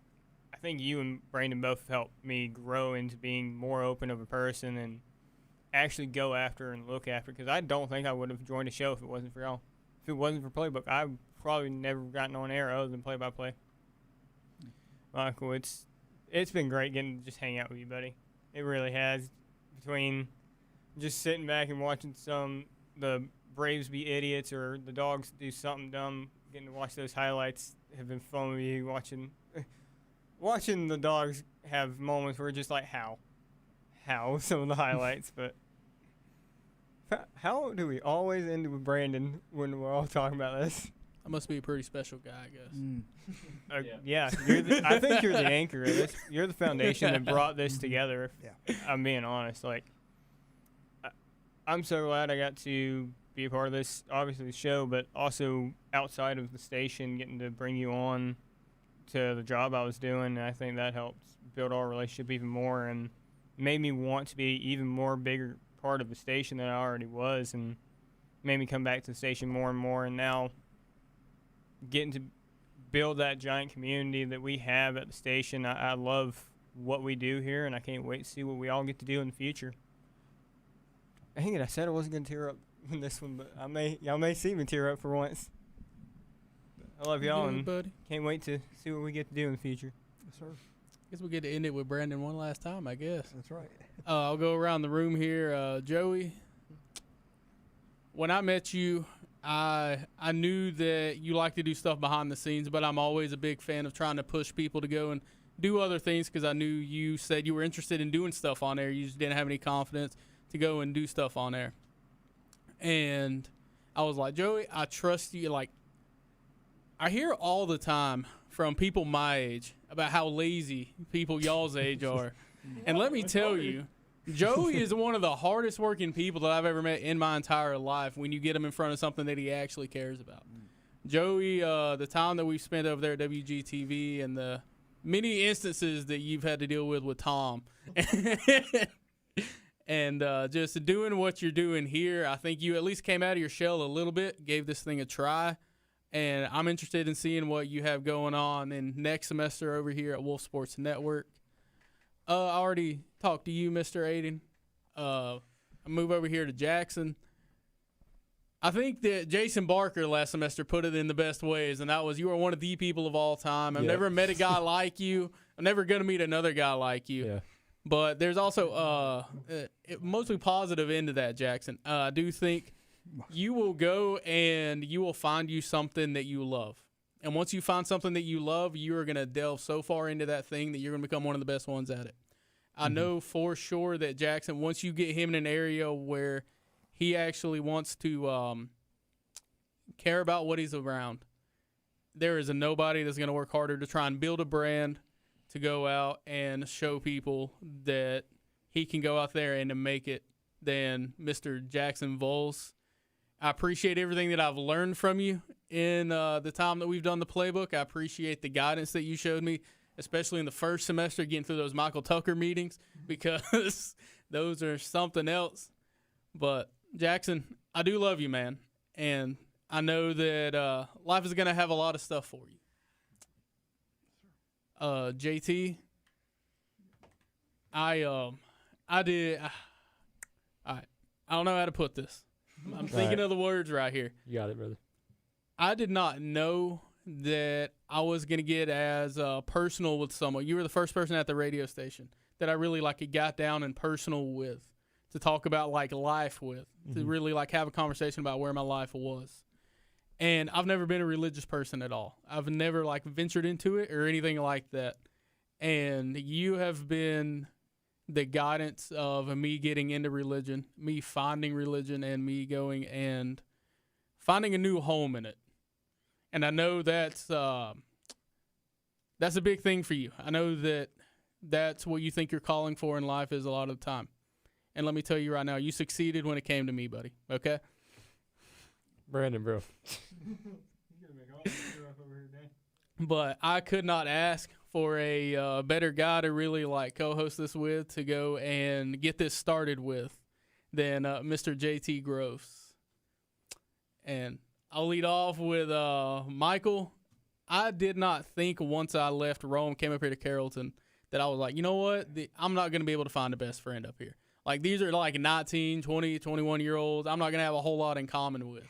I think you and Brandon both helped me grow into being more open of a person and actually go after and look after, because I don't think I would have joined a show if it wasn't for y'all. If it wasn't for Playbook, I probably never gotten on air other than play-by-play. Michael, it's been great getting to just hang out with you, buddy. It really has. Between just sitting back and watching the Braves be idiots or the Dogs do something dumb, getting to watch those highlights have been fun with you. Watching the Dogs have moments where just like, how some of the highlights, but how do we always end with Brandon when we're all talking about this? I must be a pretty special guy, I guess. Yeah, I think you're the anchor of this. You're the foundation that brought this together. I'm being honest. Like, I'm so glad I got to be a part of this, obviously the show, but also outside of the station, getting to bring you on to the job I was doing. And I think that helped build our relationship even more and made me want to be even more bigger part of the station than I already was, and made me come back to the station more and more. And now getting to build that giant community that we have at the station, I love what we do here, and I can't wait to see what we all get to do in the future. Dang it, I said I wasn't going to tear up in this one, but y'all may see me tear up for once. I love y'all, and buddy. Can't wait to see what we get to do in the future. Yes, sir. Guess we get to end it with Brandon one last time, I guess. That's right. I'll go around the room here. Joey, when I met you, I knew that you like to do stuff behind the scenes, but I'm always a big fan of trying to push people to go and do other things because I knew you said you were interested in doing stuff on there. You just didn't have any confidence to go and do stuff on there. And I was like, Joey, I trust you. Like, I hear all the time from people my age about how lazy people y'all's age are. And let me tell you, Joey is one of the hardest working people that I've ever met in my entire life when you get him in front of something that he actually cares about. Joey, the time that we've spent over there at WGTV and the many instances that you've had to deal with Tom and just doing what you're doing here, I think you at least came out of your shell a little bit, gave this thing a try, and I'm interested in seeing what you have going on in next semester over here at Wolf Sports Network. I already talked to you, Mr. Aiden. I move over here to Jackson. I think that Jason Barker last semester put it in the best ways, and that was you are one of the people of all time. I've never met a guy like you. I'm never going to meet another guy like you. Yeah. But there's also mostly positive end to that, Jackson. I do think you will go and you will find you something that you love. And once you find something that you love, you are going to delve so far into that thing that you're going to become one of the best ones at it. I know for sure that Jackson, once you get him in an area where he actually wants to care about what he's around, there is a nobody that's going to work harder to try and build a brand to go out and show people that he can go out there and to make it than Mr. Jackson Voles. I appreciate everything that I've learned from you in the time that we've done the playbook. I appreciate the guidance that you showed me, especially in the first semester, getting through those Michael Tucker meetings, because those are something else. But, Jackson, I do love you, man, and I know that life is going to have a lot of stuff for you. JT, I don't know how to put this. I'm thinking of the words right here. You got it, brother. I did not know that I was going to get as personal with someone. You were the first person at the radio station that I really got down and personal with, to talk about life with, to really have a conversation about where my life was. And I've never been a religious person at all. I've never ventured into it or anything like that. And you have been the guidance of me getting into religion, me finding religion, and me going and finding a new home in it. And I know that's a big thing for you. I know that that's what you think you're calling for in life is a lot of the time. And let me tell you right now, you succeeded when it came to me, buddy. Okay? Brandon, bro. But I could not ask for a better guy to really co-host this with, to go and get this started with, than Mr. JT Gross. And I'll lead off with Michael. I did not think once I left Rome, came up here to Carrollton, that I was like, you know what? I'm not going to be able to find a best friend up here. These are 19, 20, 21-year-olds I'm not going to have a whole lot in common with.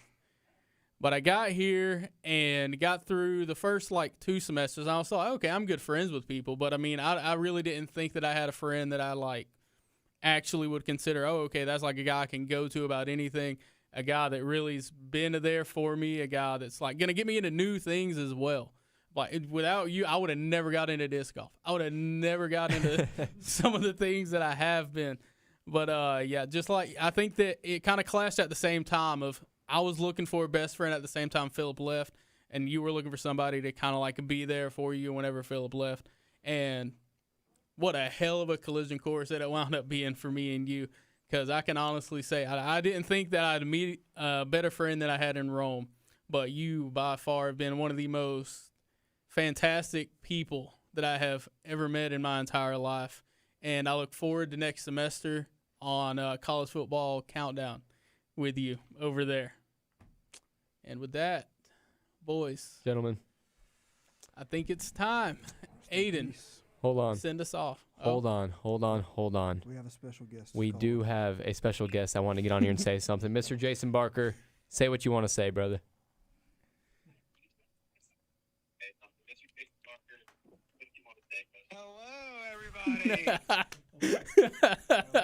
But I got here and got through the first 2 semesters. And I was like, okay, I'm good friends with people. But, I really didn't think that I had a friend that I actually would consider, okay, that's a guy I can go to about anything, a guy that really's been there for me, a guy that's going to get me into new things as well. Without you, I would have never got into disc golf. I would have never got into some of the things that I have been. But, I think that it kind of clashed at the same time of I was looking for a best friend at the same time Philip left, and you were looking for somebody to kind of be there for you whenever Philip left. And what a hell of a collision course that it wound up being for me and you, because I can honestly say I didn't think that I'd meet a better friend than I had in Rome, but you by far have been one of the most fantastic people that I have ever met in my entire life. And I look forward to next semester on College Football Countdown with you over there. And with that, boys, gentlemen, I think it's time. Aiden, hold on. Send us off. Hold on. We have a special guest. We do have a special guest. I want to get on here and say something. Mr. Jason Barker, say what you want to say, brother. Hello, everybody.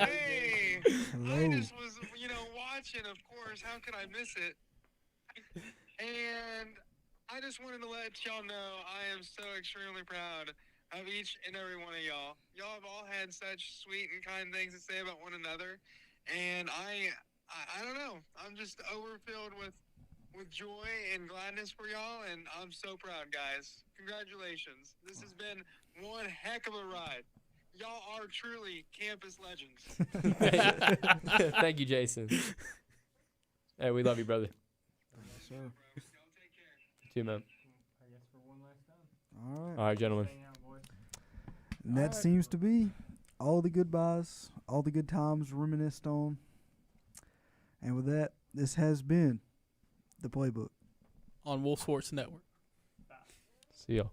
Hey, Hello. I just was, watching, of course. How could I miss it? And I just wanted to let y'all know I am so extremely proud of each and every one of y'all. Y'all have all had such sweet and kind things to say about one another, and I don't know. I'm just overfilled with joy and gladness for y'all, and I'm so proud, guys. Congratulations. This has been one heck of a ride. Y'all are truly campus legends. Thank you, Jason. Hey, we love you, brother. Yes, sir. You too, man. I guess for one last time. All right. All right, gentlemen. And that seems to be all the goodbyes, all the good times reminisced on. And with that, this has been the Playbook on Wolf Sports Network. See y'all.